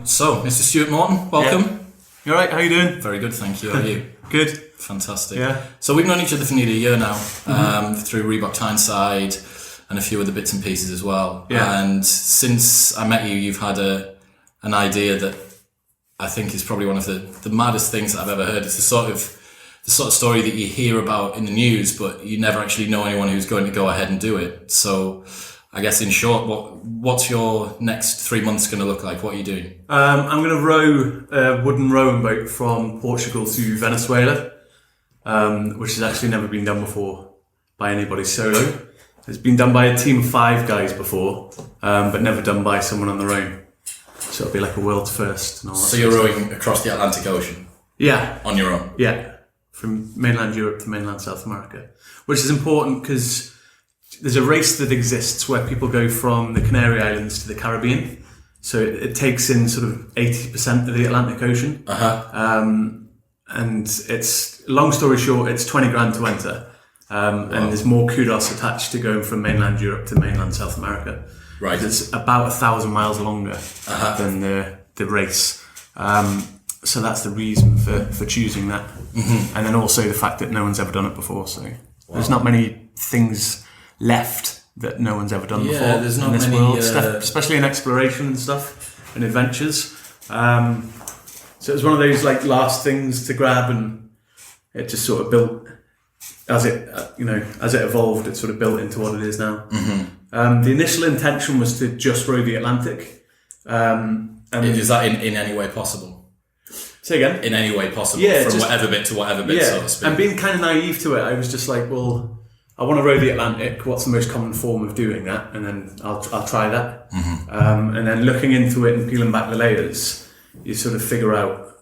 So, Mr. Stu Morton, welcome. Yeah. You alright? How you doing? Very good, thank you. How are you? Good. Fantastic. Yeah. So we've known each other for nearly a year now, through Reebok Tyneside and a few other bits and pieces as well. Yeah. And since I met you, you've had an idea that I think is probably one of the maddest things that I've ever heard. It's the sort of story that you hear about in the news, but you never actually know anyone who's going to go ahead and do it. So I guess in short, what's your next 3 months going to look like? What are you doing? I'm going to row a wooden rowing boat from Portugal to Venezuela, which has actually never been done before by anybody solo. It's been done by a team of 5 guys before, but never done by someone on their own. So it'll be like a world's first. And all that. So you're rowing across the Atlantic Ocean? Yeah. On your own? Yeah. From mainland Europe to mainland South America, which is important because there's a race that exists where people go from the Canary Islands to the Caribbean. So it takes in sort of 80% of the Atlantic Ocean. And it's, long story short, it's 20 grand to enter. And there's more kudos attached to going from mainland Europe to mainland South America. Right. It's about 1,000 miles longer than the race. So that's the reason for choosing that. And then also the fact that no one's ever done it before. So there's not many things left that no one's ever done before there's not in this many, world, especially in exploration and stuff and adventures. So it was one of those like last things to grab, and it just sort of built as it evolved. It sort of built into what it is now. The initial intention was to just row the Atlantic. Is that in any way possible? Say again? In any way possible, yeah, from whatever bit to whatever bit, so to speak. And being kind of naive to it, I was just like, well, I want to row the Atlantic. What's the most common form of doing that? And then I'll try that. And then looking into it and peeling back the layers, you sort of figure out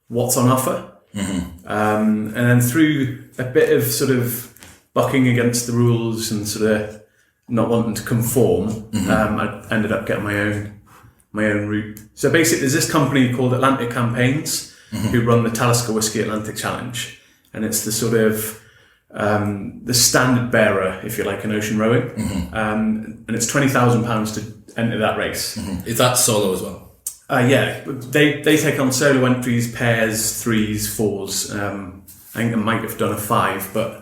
what's on offer. And then through a bit of sort of bucking against the rules and sort of not wanting to conform, I ended up getting my own route. So basically there's this company called Atlantic Campaigns who run the Talisker Whiskey Atlantic Challenge, and it's the sort of the standard bearer, if you like, in ocean rowing, and it's £20,000 to enter that race. Is that solo as well? Yeah, they take on solo entries, pairs, 3s, 4s. I think they might have done a 5, but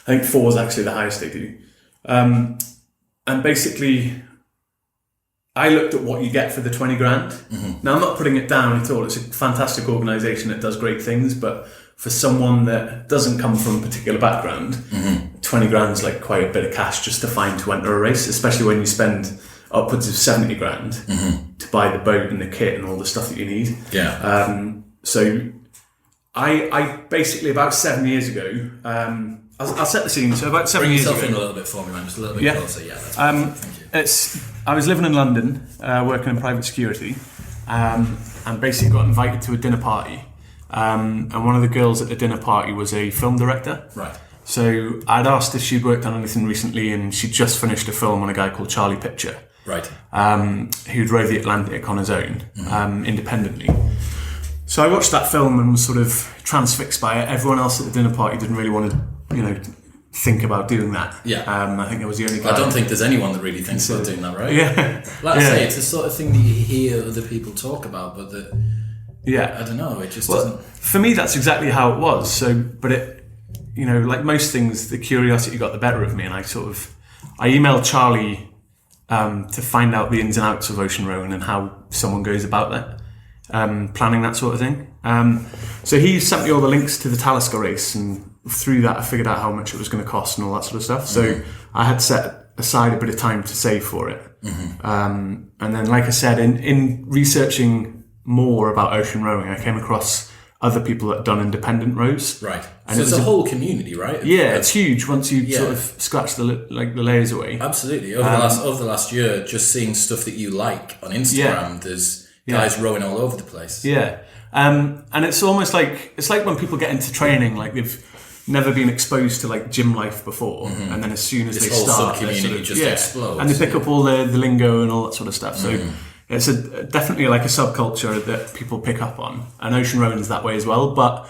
I think 4 is actually the highest they do. And basically, I looked at what you get for the 20 grand. Now, I'm not putting it down at all. It's a fantastic organisation that does great things, but for someone that doesn't come from a particular background, 20 grand is like quite a bit of cash just to find to enter a race, especially when you spend upwards of 70 grand to buy the boat and the kit and all the stuff that you need. Yeah. So I basically, about 7 years ago, I'll set the scene. So about 7 years ago. Bring yourself in a little bit for me, man. Just a little bit closer. Yeah, that's perfect. Thank you. I was living in London, working in private security, and basically got invited to a dinner party. And one of the girls at the dinner party was a film director. Right. So I'd asked if she'd worked on anything recently, and she'd just finished a film on a guy called Charlie Pitcher. Right. Who'd rowed the Atlantic on his own, independently. So I watched that film and was sort of transfixed by it. Everyone else at the dinner party didn't really want to, think about doing that. Yeah. I think it was the only guy. I don't think there's anyone that really thinks about doing that, right? Yeah. Like I say, it's the sort of thing that you hear other people talk about, but that... Yeah. I don't know, it just doesn't... For me, that's exactly how it was. So, but it, like most things, the curiosity got the better of me, and I emailed Charlie to find out the ins and outs of ocean rowing and how someone goes about that, planning that sort of thing. So he sent me all the links to the Talisker race, and through that I figured out how much it was going to cost and all that sort of stuff. So I had set aside a bit of time to save for it. And then, like I said, in researching more about ocean rowing, I came across other people that had done independent rows. Right. And so it's a whole community, right? Yeah, it's huge once you sort of scratch the layers away. Absolutely. Over the last year, just seeing stuff that you like on Instagram, there's guys rowing all over the place. Yeah. And it's almost like, it's like when people get into training, like they've never been exposed to like gym life before, and then as soon as this they whole start, sub-community just explodes. And they pick up all the lingo and all that sort of stuff. So it's definitely like a subculture that people pick up on, and ocean rowing is that way as well. But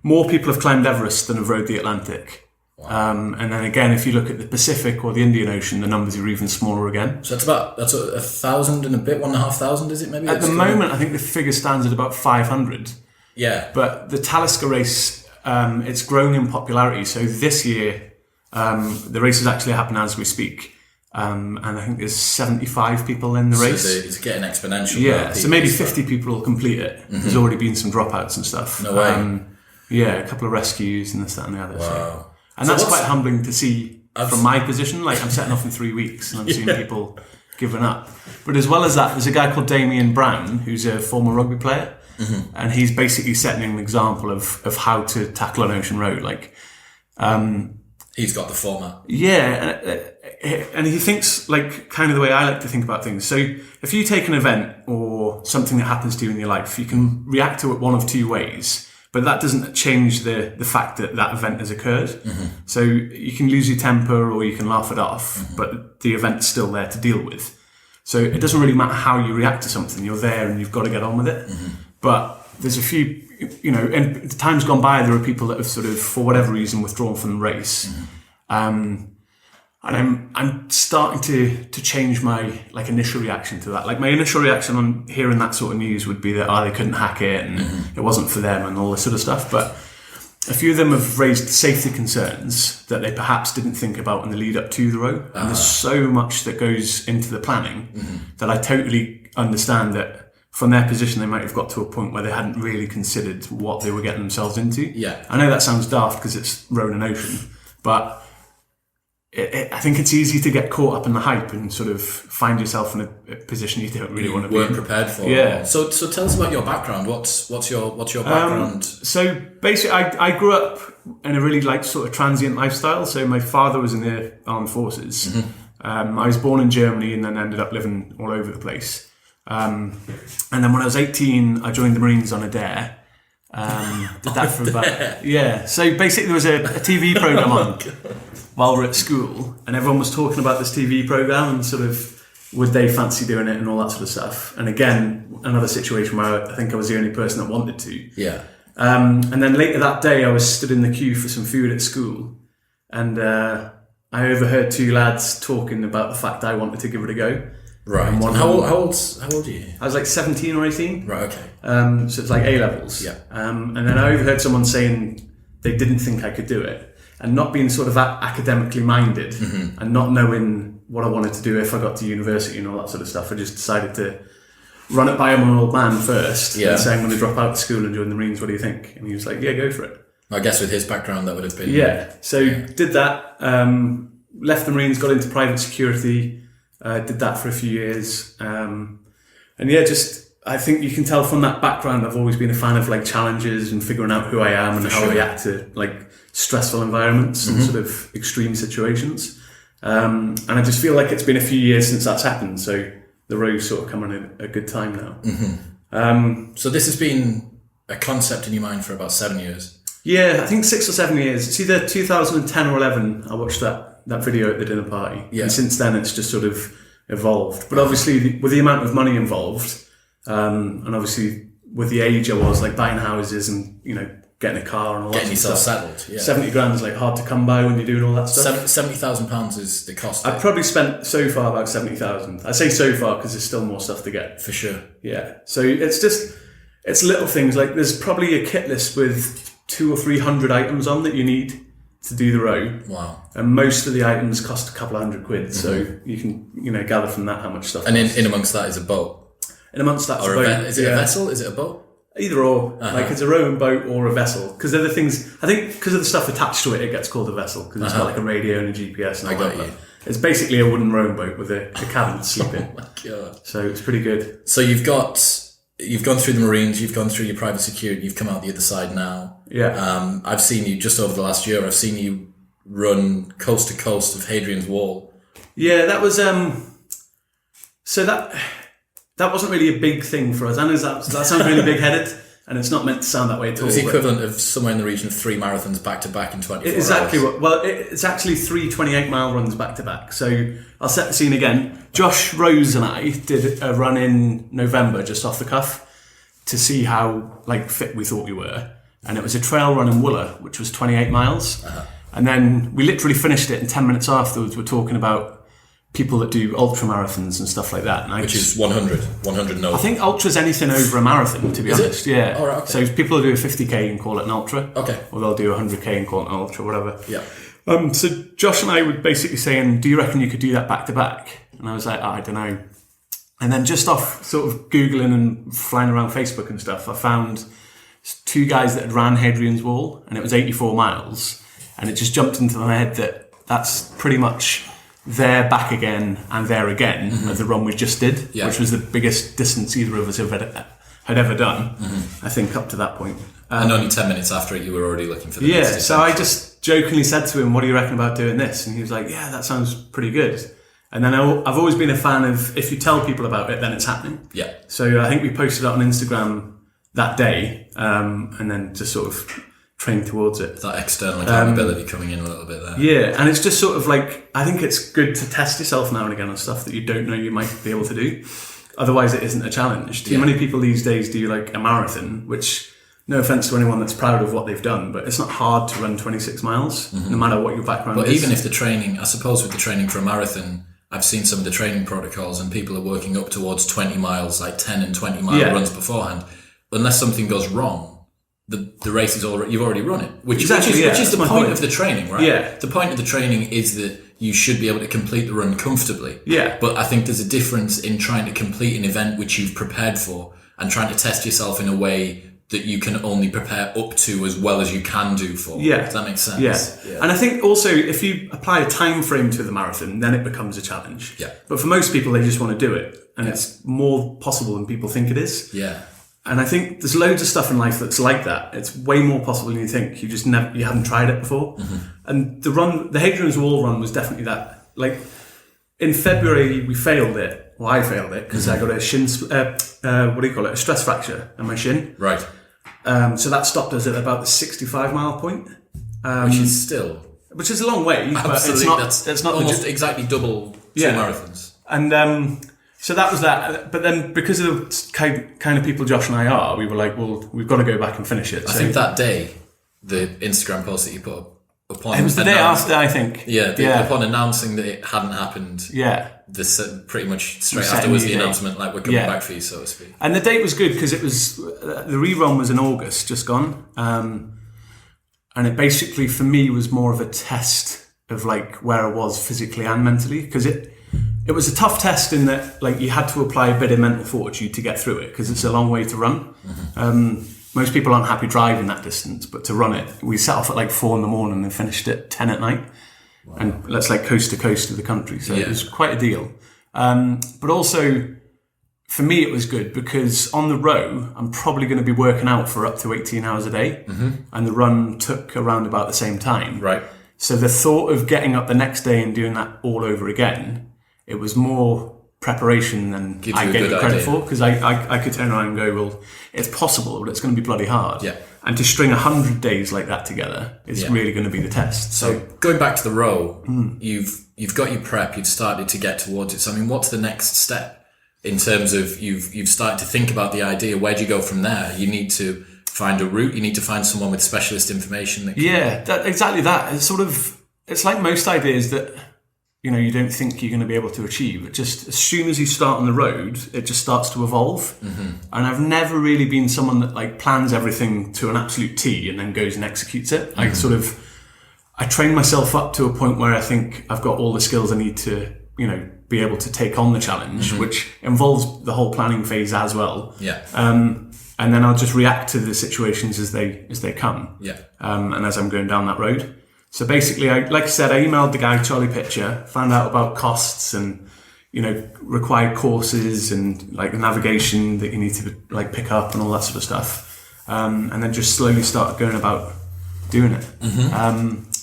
more people have climbed Everest than have rowed the Atlantic. And then again, if you look at the Pacific or the Indian Ocean, the numbers are even smaller again. So that's 1,000 and a bit, 1,500, is it maybe? At the moment, I think the figure stands at about 500. Yeah. But the Talisker race, it's grown in popularity. So this year, the race is actually happening as we speak. And I think there's 75 people in the race. So it's getting exponential. Yeah, so maybe 50 people will complete it. Mm-hmm. There's already been some dropouts and stuff. No way. Yeah, a couple of rescues and this, that and the other. Wow. So. And that's quite humbling to see from my position. Like, I'm setting off in 3 weeks and I'm seeing people giving up. But as well as that, there's a guy called Damien Brown, who's a former rugby player. Mm-hmm. And he's basically setting an example of how to tackle an ocean road. Like, he's got the format. Yeah, and he thinks like kind of the way I like to think about things. So if you take an event or something that happens to you in your life, you can react to it one of two ways, but that doesn't change the fact that that event has occurred. Mm-hmm. So you can lose your temper or you can laugh it off, mm-hmm. but the event's still there to deal with. So it doesn't really matter how you react to something. You're there and you've got to get on with it. Mm-hmm. But there's a few, in the times gone by, there are people that have sort of, for whatever reason, withdrawn from the race. Mm-hmm. And I'm starting to change my initial reaction to that. Like my initial reaction on hearing that sort of news would be that they couldn't hack it and mm-hmm. it wasn't for them and all this sort of stuff. But a few of them have raised safety concerns that they perhaps didn't think about in the lead up to the row. And there's so much that goes into the planning mm-hmm. that I totally understand that from their position they might have got to a point where they hadn't really considered what they were getting themselves into. Yeah, I know that sounds daft because it's rowing an ocean, but I think it's easy to get caught up in the hype and sort of find yourself in a position you don't really want to be. Weren't prepared for. Yeah. So tell us about your background. What's your background? So basically, I grew up in a really sort of transient lifestyle. So my father was in the armed forces. Mm-hmm. I was born in Germany and then ended up living all over the place. And then when I was 18, I joined the Marines on a dare. Did that for about yeah. So basically, there was a TV program on while we're at school, and everyone was talking about this TV program and sort of would they fancy doing it and all that sort of stuff. And again, another situation where I think I was the only person that wanted to. Yeah. And then later that day, I was stood in the queue for some food at school, and I overheard two lads talking about the fact I wanted to give it a go. Right. And how old are you? I was 17 or 18. Right, okay. So it's like A-levels. Yeah. And then I overheard someone saying they didn't think I could do it. And not being sort of academically minded mm-hmm. and not knowing what I wanted to do if I got to university and all that sort of stuff, I just decided to run it by my old man first and say, I'm going to drop out of school and join the Marines. What do you think? And he was like, yeah, go for it. I guess with his background, that would have been... Yeah. So did that, left the Marines, got into private security, did that for a few years. And yeah, I think you can tell from that background, I've always been a fan of challenges and figuring out who I am and how I react to stressful environments mm-hmm. and sort of extreme situations. And I just feel like it's been a few years since that's happened. So the row's sort of come on a good time now. Mm-hmm. So this has been a concept in your mind for about 7 years. Yeah, I think 6 or 7 years. It's either 2010 or 11. I watched that video at the dinner party. Yeah. And since then it's just sort of evolved. But obviously with the amount of money involved, and obviously with the age I was, buying houses and, getting a car and all getting that sort of stuff. Getting yourself settled, yeah. 70 grand is hard to come by when you're doing all that stuff. £70,000 is the cost. I've probably spent so far about 70,000. I say so far because there's still more stuff to get. For sure. Yeah. So it's little things. There's probably a kit list with 200 or 300 items on that you need to do the row. Wow. And most of the items cost a couple of $100. Mm-hmm. So you can, gather from that how much stuff and in amongst that is a boat. In amongst that's or a boat. Is it a vessel? Is it a boat? Either or. It's a rowing boat or a vessel. Because they're the things, I think because of the stuff attached to it, it gets called a vessel. Because it's got a radio and a GPS and all that. You. It's basically a wooden rowing boat with a cabin to sleep in. Oh my God. So it's pretty good. So you've gone through the Marines, you've gone through your private security, you've come out the other side now. Yeah. I've seen you just over the last year, I've seen you run coast to coast of Hadrian's Wall. Yeah, that was, so that wasn't really a big thing for us. I know that sounds really big-headed, and it's not meant to sound that way at all. It was the equivalent of somewhere in the region of 3 marathons back-to-back in 24 hours. Exactly. It's actually 3 28-mile runs back-to-back. So I'll set the scene again. Josh, Rose and I did a run in November, just off the cuff, to see how fit we thought we were. And it was a trail run in Wooler, which was 28 miles. And then we literally finished it, and 10 minutes afterwards, we're talking about people that do ultra marathons and stuff like that. And which is 100 no. I think ultra's anything over a marathon, to be honest. Yeah. Oh, right, okay. So people will do a 50k and call it an ultra. Okay. Or they'll do a 100k and call it an ultra, whatever. Yeah. So Josh and I were basically saying, do you reckon you could do that back to back? And I was like, I don't know. And then just off sort of Googling and flying around Facebook and stuff, I found 2 guys that had ran Hadrian's Wall, and it was 84 miles. And it just jumped into my head that that's pretty much there, back again, and there again of the run we just did, which was the biggest distance either of us had ever done, I think, up to that point. And only 10 minutes after it, you were already looking for the next distance. So I just jokingly said to him, what do you reckon about doing this? And he was like, yeah, that sounds pretty good. And then I've always been a fan of, if you tell people about it, then it's happening. Yeah. So I think we posted it on Instagram that day, and then just sort of train towards it. That external accountability coming in a little bit there. Yeah, and it's just sort of like, I think it's good to test yourself now and again on stuff that you don't know you might be able to do. Otherwise, it isn't a challenge. Too many people these days do like a marathon, which, no offense to anyone that's proud of what they've done, but it's not hard to run 26 miles, no matter what your background is. But even if the training, I suppose with the training for a marathon, I've seen some of the training protocols and people are working up towards 20 miles, like 10 and 20 mile runs beforehand. Unless something goes wrong, the race is already, you've already run it, which is the point of the training, right? Yeah. The point of the training is that you should be able to complete the run comfortably. Yeah. But I think there's a difference in trying to complete an event which you've prepared for and trying to test yourself in a way that you can only prepare up to as well as you can do for. Yeah. Does that make sense? Yeah. And I think also if you apply a time frame to the marathon, then it becomes a challenge. Yeah. But for most people, they just want to do it, and it's more possible than people think it is. Yeah. And I think there's loads of stuff in life that's like that. It's way more possible than you think. You just you haven't tried it before. And the Hadrian's Wall run was definitely that. Like in February, we failed it. Well, I failed it because I got a a stress fracture in my shin. Right. So that stopped us at about the 65 mile point. Which is a long way, but it's not almost exactly double 2 marathons. And so that was that. But then because of the kind of people Josh and I are, we were like, well, we've got to go back and finish it. I think that day, the Instagram post that you put up upon... It was the day after, I think. Upon announcing that it hadn't happened. Yeah. Pretty much straight after was the announcement, like, we're coming back for you, so to speak. And the date was good because it was... the rerun was in August, just gone. And it basically, for me, was more of a test of, like, where I was physically and mentally. Because it was a tough test in that, like, you had to apply a bit of mental fortitude to get through it because it's a long way to run. Most people aren't happy driving that distance, but to run it, we set off at like 4 a.m. and finished at 10 at night. Wow. And that's like coast to coast of the country. So it was quite a deal. But also, for me, it was good because on the row, I'm probably going to be working out for up to 18 hours a day. And the run took around about the same time. Right. So the thought of getting up the next day and doing that all over again, it was more preparation than I gave it credit for, because I could turn around and go, well, it's possible, but it's going to be bloody hard. Yeah. And to string 100 days like that together is really going to be the test. So going back to the row, you've got your prep, you've started to get towards it. So I mean, what's the next step in terms of you've started to think about the idea? Where do you go from there? You need to find a route. You need to find someone with specialist information. Exactly that. It's like most ideas that, you know, you don't think you're going to be able to achieve. It just, as soon as you start on the road, it just starts to evolve. And I've never really been someone that like plans everything to an absolute T and then goes and executes it. I train myself up to a point where I think I've got all the skills I need to, you know, be able to take on the challenge, which involves the whole planning phase as well. And then I'll just react to the situations as they come. And as I'm going down that road. So basically, like I said, I emailed the guy, Charlie Pitcher, found out about costs and, you know, required courses and like the navigation that you need to like pick up and all that sort of stuff. And then just slowly started going about doing it.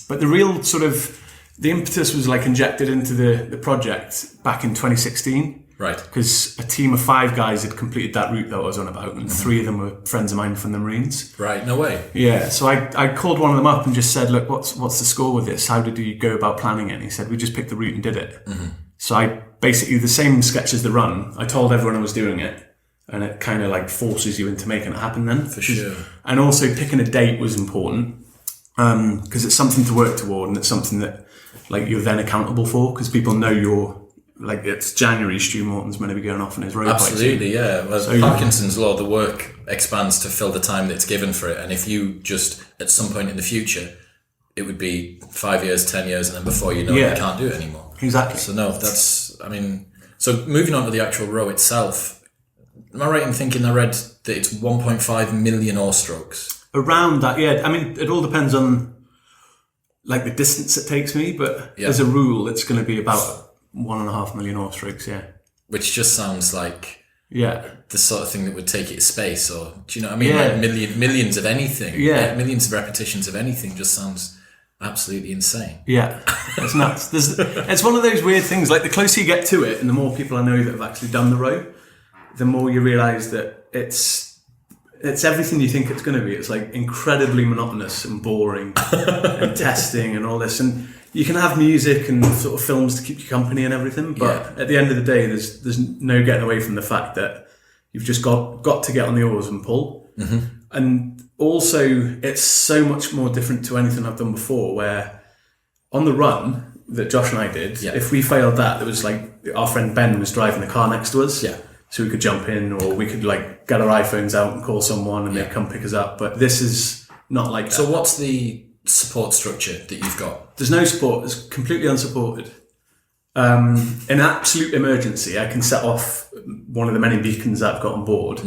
But the real sort of, the impetus was like injected into the project back in 2016. Right. Because a team of 5 guys had completed that route that I was on about, and 3 of them were friends of mine from the Marines. Right, no way. Yeah, so I called one of them up and just said, look, what's the score with this? How did you go about planning it? And he said, we just picked the route and did it. So I basically, the same sketch as the run, I told everyone I was doing it, and it kind of like forces you into making it happen then. For sure. And also picking a date was important. because it's something to work toward, and it's something that like you're then accountable for, because people know you're like, it's January, Stu Morton's going to be going off on his road. Absolutely, yeah. Well, so, Parkinson's law, the work expands to fill the time that's given for it, and if you just at some point in the future, it would be 5 years, 10 years, and then before you know it, you can't do it anymore. Exactly. So no, so moving on to the actual row itself, am I right in thinking I read that it's 1.5 million oar strokes? Around that, yeah. I mean, it all depends on like the distance it takes me, but as a rule, it's going to be about 1.5 million oar strokes, yeah. Which just sounds like the sort of thing that would take it to space, or do you know what I mean? Like millions of anything, millions of repetitions of anything just sounds absolutely insane. Yeah, it's nuts. It's one of those weird things. Like the closer you get to it, and the more people I know that have actually done the row, the more you realise that it's everything you think it's going to be. It's like incredibly monotonous and boring, and testing and all this. And you can have music and sort of films to keep you company and everything, but at the end of the day, there's no getting away from the fact that you've just got to get on the oars and pull. Mm-hmm. And also, it's so much more different to anything I've done before, where on the run that Josh and I did, if we failed that, there was like, our friend Ben was driving the car next to us. Yeah. So we could jump in, or we could like get our iPhones out and call someone and they'd come pick us up. But this is not like that. So what's the support structure that you've got? There's no support. It's completely unsupported. In absolute emergency, I can set off one of the many beacons that I've got on board,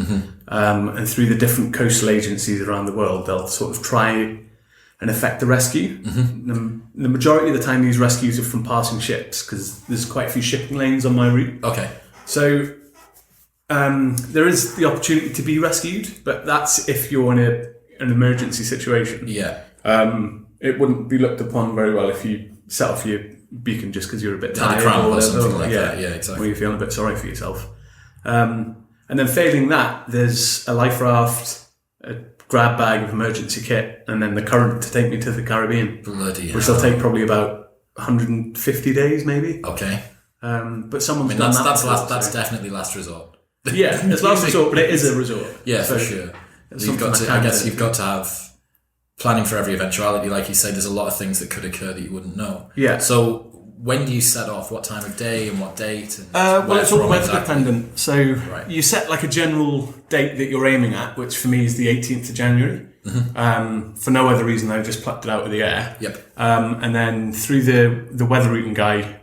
and through the different coastal agencies around the world, they'll sort of try and effect the rescue. Mm-hmm. The majority of the time, these rescues are from passing ships, because there's quite a few shipping lanes on my route. Okay. So there is the opportunity to be rescued, but that's if you're in an emergency situation. Yeah. It wouldn't be looked upon very well if you set off your beacon just because you're a bit tired or something like that. Yeah, exactly. Or you're feeling a bit sorry for yourself. And then failing that, there's a life raft, a grab bag of emergency kit, and then the current to take me to the Caribbean. Bloody hell. Which will take probably about 150 days, maybe. Okay. But someone's done that. That's definitely last resort. Yeah, it's last resort, but it is a resort. Yeah, so for sure. You've got to have planning for every eventuality. Like you say, there's a lot of things that could occur that you wouldn't know. Yeah. So when do you set off? What time of day and what date? And well, it's all weather dependent. So you set like a general date that you're aiming at, which for me is the 18th of January. Mm-hmm. For no other reason, I just plucked it out of the air. Yep. And then through the weather routing guy,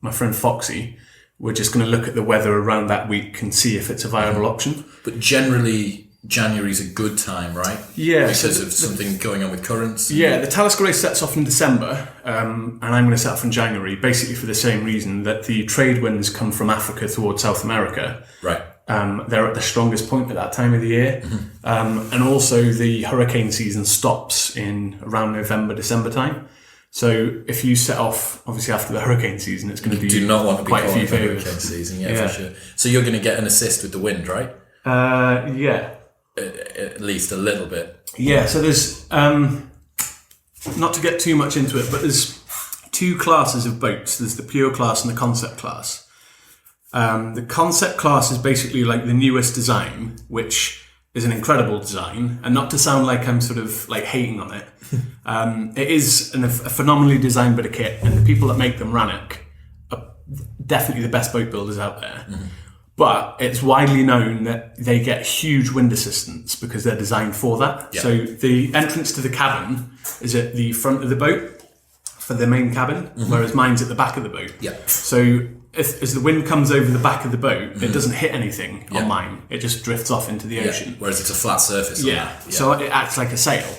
my friend Foxy, we're just going to look at the weather around that week and see if it's a viable option. But generally, January's a good time, right? Yeah. Because of something going on with currents? Yeah, the Talisker race sets off in December, and I'm going to set off in January, basically for the same reason that the trade winds come from Africa towards South America. Right. They're at the strongest point at that time of the year. Mm-hmm. And also the hurricane season stops in around November, December time. So if you set off, obviously after the hurricane season, it's going to be do not want to be quite a few hurricane season, yeah, for sure. So you're going to get an assist with the wind, right? Yeah. At least a little bit. Yeah, so there's, not to get too much into it, but there's two classes of boats. There's the pure class and the concept class. The concept class is basically like the newest design, which is an incredible design, and not to sound like I'm sort of like hating on it. It is a phenomenally designed bit of kit, and the people that make them, Rannoch, are definitely the best boat builders out there. Mm-hmm. But it's widely known that they get huge wind assistance because they're designed for that. Yep. So the entrance to the cabin is at the front of the boat for the main cabin, whereas mine's at the back of the boat. Yep. So as the wind comes over the back of the boat, it doesn't hit anything on mine. It just drifts off into the ocean. Whereas it's a flat surface. So it acts like a sail.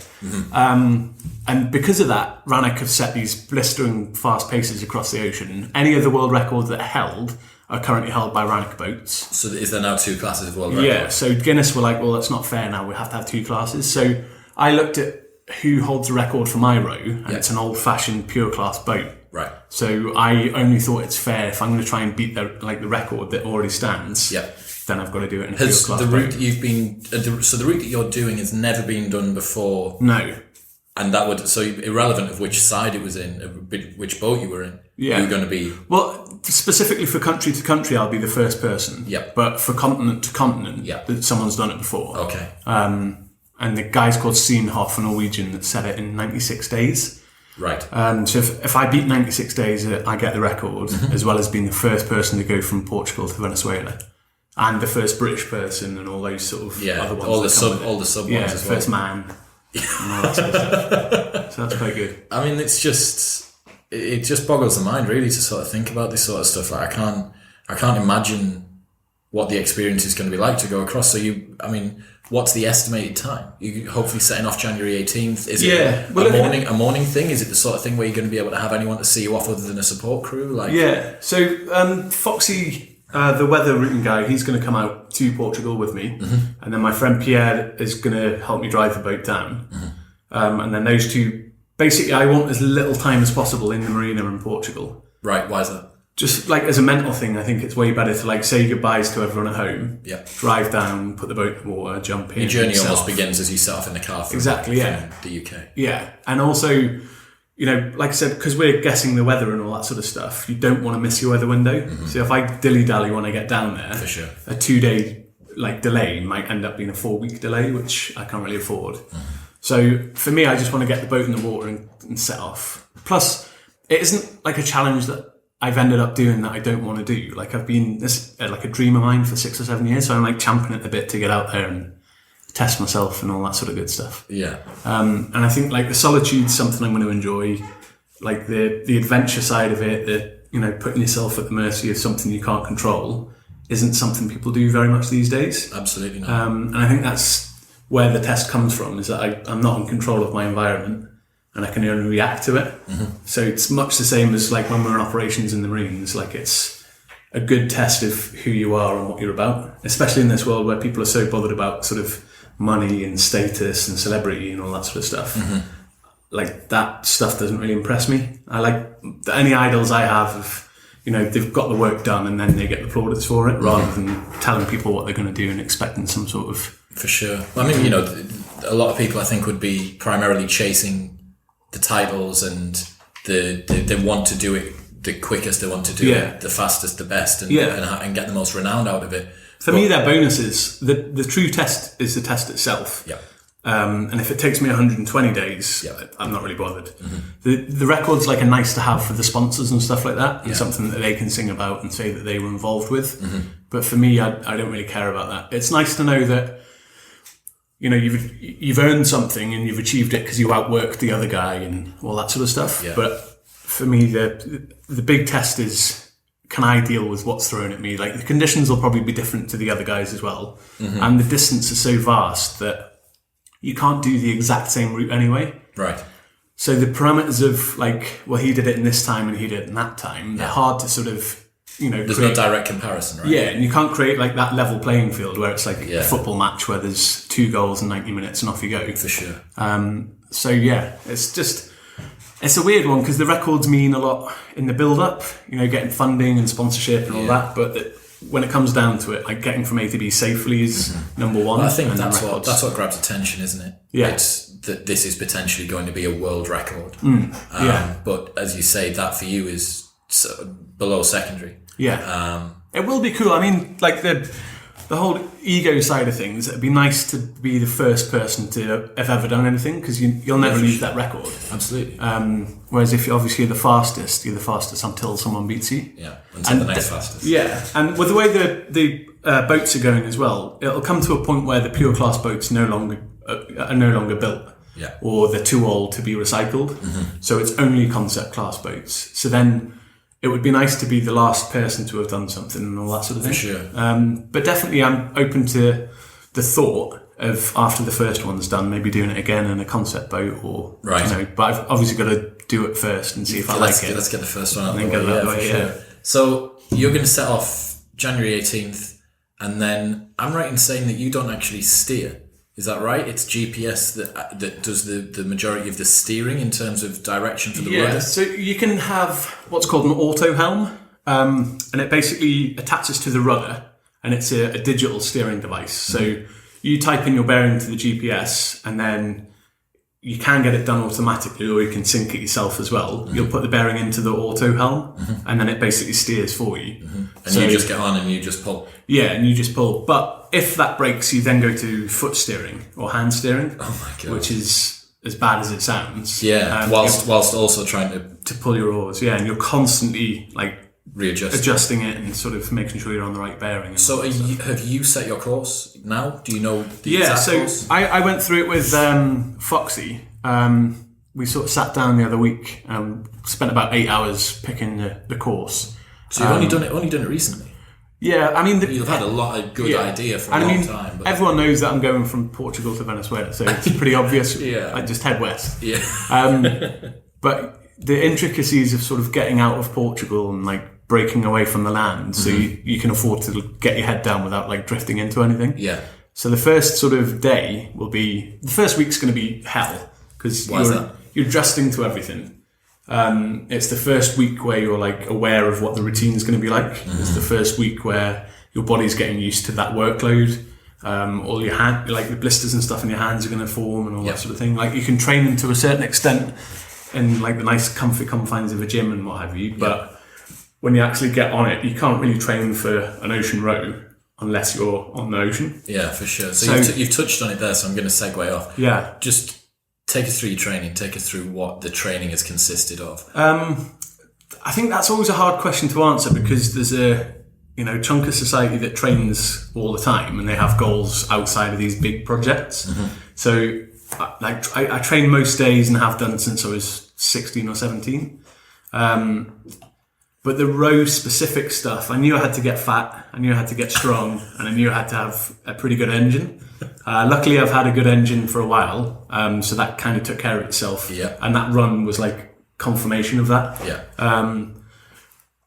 And because of that, Rannoch have set these blistering fast paces across the ocean. Any of the world records that are held are currently held by Rannoch boats. So is there now two classes of world records? Yeah, so Guinness were like, well, that's not fair now, we have to have two classes. So I looked at who holds the record for my row, and it's an old-fashioned pure class boat. Right. So I only thought it's fair if I'm going to try and beat the record that already stands. Yep. Then I've got to do it in a pure class the route boat. you've been so the route that you're doing has never been done before? No. And that would, so irrelevant of which side it was in, which boat you were in, you're going to be... Well, specifically for country to country, I'll be the first person. Yep. But for continent to continent, someone's done it before. Okay. And and the guy's called Seenhoff, a Norwegian, that set it in 96 days. Right. So if I beat 96 days, I get the record, as well as being the first person to go from Portugal to Venezuela, and the first British person, and all those sort of other ones. all the sub ones as well. First man. And all that sort of stuff. So that's quite good. I mean, it just boggles the mind really to sort of think about this sort of stuff. Like I can't imagine what the experience is going to be like to go across. So what's the estimated time? You hopefully setting off January 18th. Is it a morning thing? Is it the sort of thing where you're going to be able to have anyone to see you off other than a support crew? So Foxy, the weather routing guy, he's going to come out to Portugal with me, and then my friend Pierre is going to help me drive the boat down. And then those two, basically, I want as little time as possible in the marina in Portugal. Right. Why is that? Just like as a mental thing, I think it's way better to like say goodbyes to everyone at home. Yeah. Drive down, put the boat in the water, jump in. Your journey almost begins as you set off in the car from the UK. Yeah, and also, like I said, because we're guessing the weather and all that sort of stuff, you don't want to miss your weather window. So if I dilly-dally when I get down there, for sure, a 2-day delay might end up being a 4-week delay, which I can't really afford. So for me, I just want to get the boat in the water and set off. Plus, it isn't like a challenge that I've ended up doing that I don't want to do. Like I've been this like a dream of mine for 6 or 7 years, so I'm like champing it a bit to get out there and test myself and all that sort of good stuff. Yeah. And I think like the solitude's something I'm going to enjoy. Like the adventure side of it, the putting yourself at the mercy of something you can't control, isn't something people do very much these days. Absolutely not. And I think that's where the test comes from, is that I'm not in control of my environment, and I can only react to it. So it's much the same as like when we're in operations in the Marines. Like it's a good test of who you are and what you're about, especially in this world where people are so bothered about sort of money and status and celebrity and all that sort of stuff. Like that stuff doesn't really impress me. I like any idols I have of, they've got the work done and then they get the plaudits for it, rather than telling people what they're going to do and expecting some sort of... For sure. Well, I mean, a lot of people I think would be primarily chasing the titles, and they want to do it the quickest, they want to do it the fastest, the best, and get the most renowned out of it. For me, they're bonuses. The true test is the test itself. Yeah. And if it takes me 120 days, I'm not really bothered. The record's like a nice to have for the sponsors and stuff like that, and something that they can sing about and say that they were involved with. But for me, I don't really care about that. It's nice to know that you've earned something and you've achieved it because you outworked the other guy and all that sort of stuff. Yeah. But for me, the big test is, can I deal with what's thrown at me? Like the conditions will probably be different to the other guys as well, and the distance is so vast that you can't do the exact same route anyway. Right. So the parameters of he did it in this time and he did it in that time, they're hard to sort of, there's no direct comparison, right? Yeah, and you can't create like that level playing field where it's like a football match where there's 2 goals in 90 minutes and off you go. For sure. So yeah, it's a weird one because the records mean a lot in the build-up, getting funding and sponsorship and all that, but when it comes down to it, like getting from A to B safely is number one. Well, I think that's what grabs attention, isn't it? Yeah. It's that this is potentially going to be a world record. But as you say, that for you is below secondary. Yeah. It will be cool. I mean, like the whole ego side of things, it'd be nice to be the first person to have ever done anything, because you'll never leave that record. Absolutely. Whereas if you're obviously the fastest, you're the fastest until someone beats you. Yeah, until the next fastest. Yeah, and with the way the boats are going as well, it'll come to a point where the pure class boats are no longer built. Yeah. Or they're too old to be recycled. So it's only concept class boats. So then it would be nice to be the last person to have done something and all that sort of thing. For sure. But definitely I'm open to the thought of, after the first one's done, maybe doing it again in a concept boat or... Right. But I've obviously got to do it first and see if I like it. Let's get the first one out and of the way. Sure. So you're going to set off January 18th, and then I'm right in saying that you don't actually steer. Is that right? It's GPS that does the majority of the steering in terms of direction for the rudder? So you can have what's called an auto helm, and it basically attaches to the rudder, and it's a digital steering device. So you type in your bearing to the GPS, and then you can get it done automatically, or you can sync it yourself as well. You'll put the bearing into the auto helm, and then it basically steers for you. And so you just get on and you just pull. Yeah, and you just pull. But if that breaks, you then go to foot steering or hand steering, Oh my God. which is as bad as it sounds. Yeah, whilst also trying to pull your oars. Yeah, and you're constantly like readjust. adjusting it and sort of making sure you're on the right bearing. And So all that stuff. have you set your course now? Do you know the Yeah, exact so course? I went through it with Foxy. We sort of sat down the other week and spent about 8 hours picking the course. So you've only done it recently. Yeah, I mean... You've had a lot of good idea for a and long I mean, time. But everyone knows that I'm going from Portugal to Venezuela, so it's pretty obvious. Yeah. I just head west. yeah. But the intricacies of sort of getting out of Portugal and like breaking away from the land, so you can afford to get your head down without like drifting into anything. Yeah. So the first sort of day will be, the first week's going to be hell because Why is that? you're adjusting to everything. It's the first week where you're like aware of what the routine's going to be like. It's the first week where your body's getting used to that workload. All your hand, like the blisters and stuff in your hands are going to form and all that sort of thing. Like you can train them to a certain extent in like the nice comfy confines of a gym and what have you, but when you actually get on it, you can't really train for an ocean row unless you're on the ocean. Yeah, for sure. So you've touched on it there, so I'm going to segue off. Yeah. Just take us through your training. Take us through what the training has consisted of. I think that's always a hard question to answer because there's a chunk of society that trains all the time and they have goals outside of these big projects. So I train most days and have done since I was 16 or 17. But the row specific stuff, I knew I had to get fat, I knew I had to get strong, and I knew I had to have a pretty good engine. Luckily, I've had a good engine for a while, so that kind of took care of itself. Yeah. And that run was like confirmation of that. Yeah. And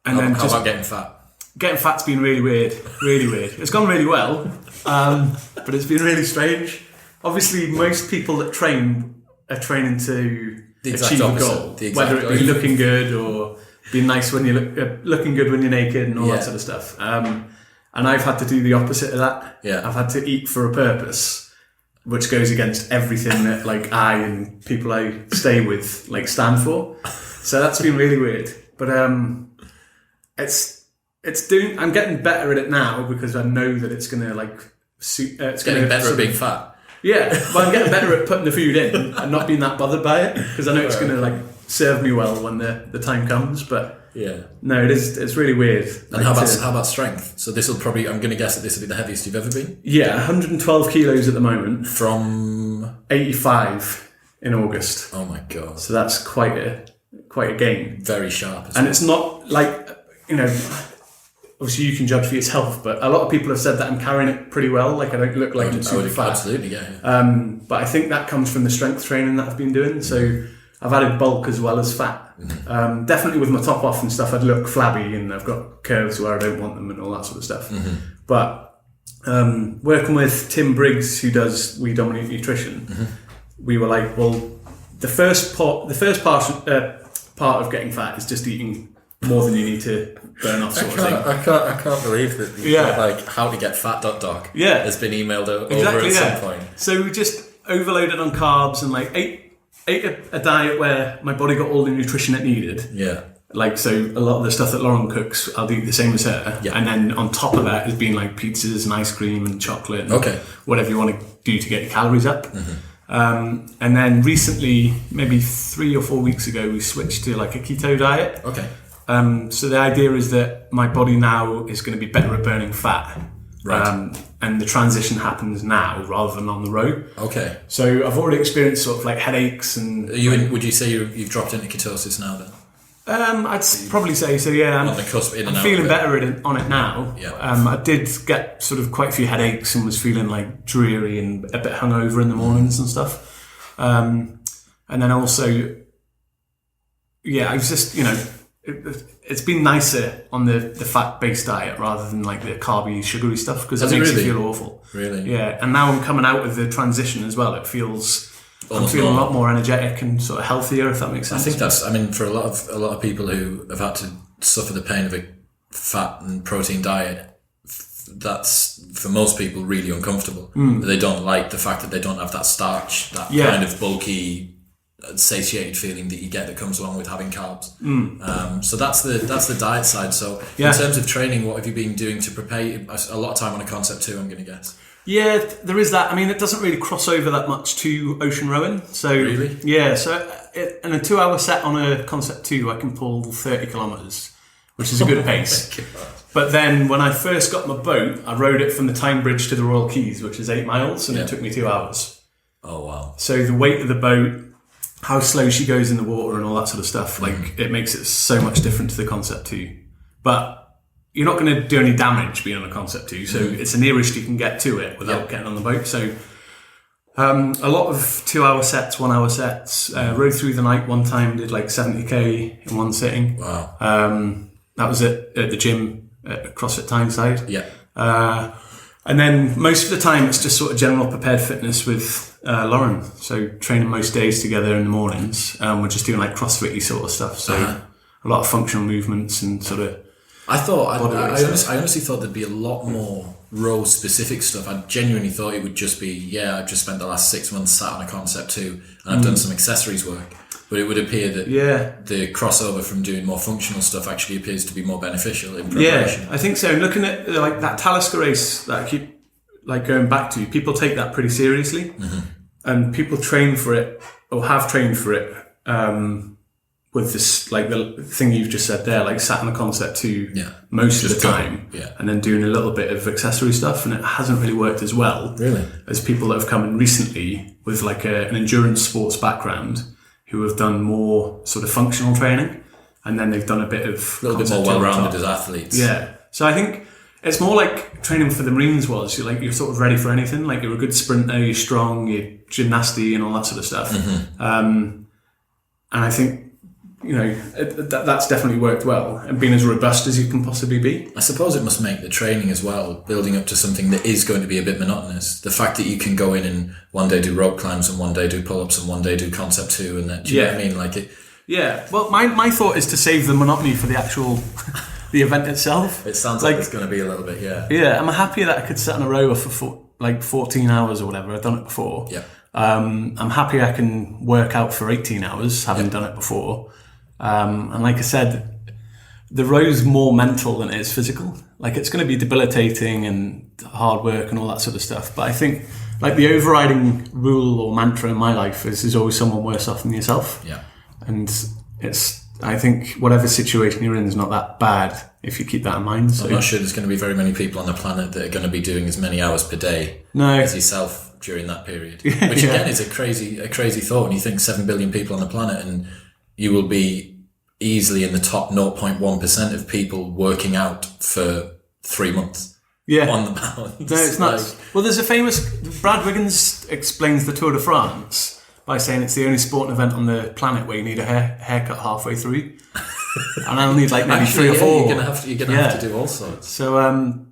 How about getting fat? Getting fat's been really weird, really weird. It's gone really well, but it's been really strange. Obviously, most people that train are training to achieve a goal, whether it be looking good or being nice when you looking good when you're naked and all that sort of stuff. And I've had to do the opposite of that. Yeah. I've had to eat for a purpose, which goes against everything that like I and people I stay with like stand for. So that's been really weird. But I'm getting better at it now because I know that it's gonna like suit. It's Getting better at being fat. Yeah, but I'm getting better at putting the food in and not being that bothered by it because I know it's going to like serve me well when the time comes. But no, it's really weird. And how about strength? So this will probably, I'm going to guess that this will be the heaviest you've ever been. Yeah, 112 kilos at the moment. From 85 in August. Oh my God! So that's quite a gain. Very sharp. And it's not like obviously you can judge for yourself, but a lot of people have said that I'm carrying it pretty well. Like I don't look like I'm super fat. Absolutely, yeah. But I think that comes from the strength training that I've been doing. So I've added bulk as well as fat. Definitely with my top off and stuff, I'd look flabby and I've got curves where I don't want them and all that sort of stuff. But working with Tim Briggs, who does We Dominate Nutrition, we were like, well, the first part of getting fat is just eating more than you need to burn off, sort of thing. I can't believe that. Like how to get fat .doc. Yeah, has been emailed over exactly, at some point. So we just overloaded on carbs and like ate a diet where my body got all the nutrition it needed. Yeah. Like, so a lot of the stuff that Lauren cooks, I'll do the same as her. Yeah. And then on top of that has been like pizzas and ice cream and chocolate and whatever you want to do to get your calories up. And then recently, maybe 3 or 4 weeks ago, we switched to like a keto diet. Okay. So the idea is that my body now is going to be better at burning fat. Right. And the transition happens now rather than on the road. Okay. So I've already experienced sort of like headaches and... Would you say you've dropped into ketosis now then? I'd probably say so, yeah. On the cusp, in and out. I'm feeling better on it now. Yeah. I did get sort of quite a few headaches and was feeling like dreary and a bit hungover in the mornings and stuff. And then also, I was just, it's been nicer on the fat-based diet rather than like the carby, sugary stuff because it makes you feel awful. Really? Yeah, and now I'm coming out of the transition as well. It feels... I'm feeling a lot more energetic and sort of healthier, if that makes sense. I think for a lot of people who have had to suffer the pain of a fat and protein diet, that's for most people really uncomfortable. They don't like the fact that they don't have that starch, that kind of bulky, satiated feeling that you get that comes along with having carbs. So that's the diet side. So in terms of training, what have you been doing to prepare? A lot of time on a Concept 2, I'm going to guess. Yeah, there is that. I mean, it doesn't really cross over that much to ocean rowing. So really, in a 2-hour set on a Concept 2, I can pull 30 kilometers, which is a good pace. But then when I first got my boat, I rowed it from the Tyne Bridge to the Royal Quays, which is 8 miles, and it took me 2 hours. Oh wow! So the weight of the boat, how slow she goes in the water, and all that sort of stuff, like it makes it so much different to the Concept 2. But you're not going to do any damage being on a Concept 2, so it's the nearest you can get to it without getting on the boat. So a lot of 2-hour sets, 1-hour sets. Rode through the night one time, did like 70k in one sitting. Wow. That was at the gym at CrossFit Tyneside. Yeah. And then most of the time it's just sort of general prepared fitness with Lauren. So training most days together in the mornings. We're just doing like CrossFit-y sort of stuff. So a lot of functional movements and sort of... I honestly thought there'd be a lot more row specific stuff. I genuinely thought it would just be, I've just spent the last 6 months sat on a Concept 2 and I've done some accessories work. But it would appear that the crossover from doing more functional stuff actually appears to be more beneficial in preparation. Yeah, I think so. Looking at like that Talisker race that I keep like going back to, people take that pretty seriously, and people train for it or have trained for it. With this, like the thing you've just said there, like sat on a Concept 2 most of the time, and then doing a little bit of accessory stuff, and it hasn't really worked as well as people that have come in recently with like an endurance sports background who have done more sort of functional training, and then they've done a bit of a little bit more well-rounded as athletes. Yeah, so I think it's more like training for the Marines was. You're sort of ready for anything. Like you're a good sprinter, you're strong, you're gymnasty, and all that sort of stuff. And I think, that's definitely worked well, and being as robust as you can possibly be. I suppose it must make the training as well, building up to something that is going to be a bit monotonous. The fact that you can go in and one day do rope climbs and one day do pull-ups and one day do Concept 2 and that, do you know what I mean? Like it. Yeah. Well, my thought is to save the monotony for the actual the event itself. It sounds like it's going to be a little bit, Yeah, I'm happier that I could sit on a rower for 14 hours or whatever. I've done it before. Yeah. I'm happy I can work out for 18 hours, having done it before. And like I said, the row's more mental than it is physical. Like it's going to be debilitating and hard work and all that sort of stuff. But I think like the overriding rule or mantra in my life is there's always someone worse off than yourself. Yeah. And I think whatever situation you're in is not that bad if you keep that in mind. So I'm not sure there's going to be very many people on the planet that are going to be doing as many hours per day as yourself during that period. Which again is a crazy thought when you think 7 billion people on the planet, and you will be easily in the top 0.1% of people working out for 3 months on the balance. No, it's nuts. Well, there's a famous... Brad Wiggins explains the Tour de France by saying it's the only sporting event on the planet where you need a haircut halfway through. And I'll need like maybe 3 or 4. You're going to have to do all sorts. So,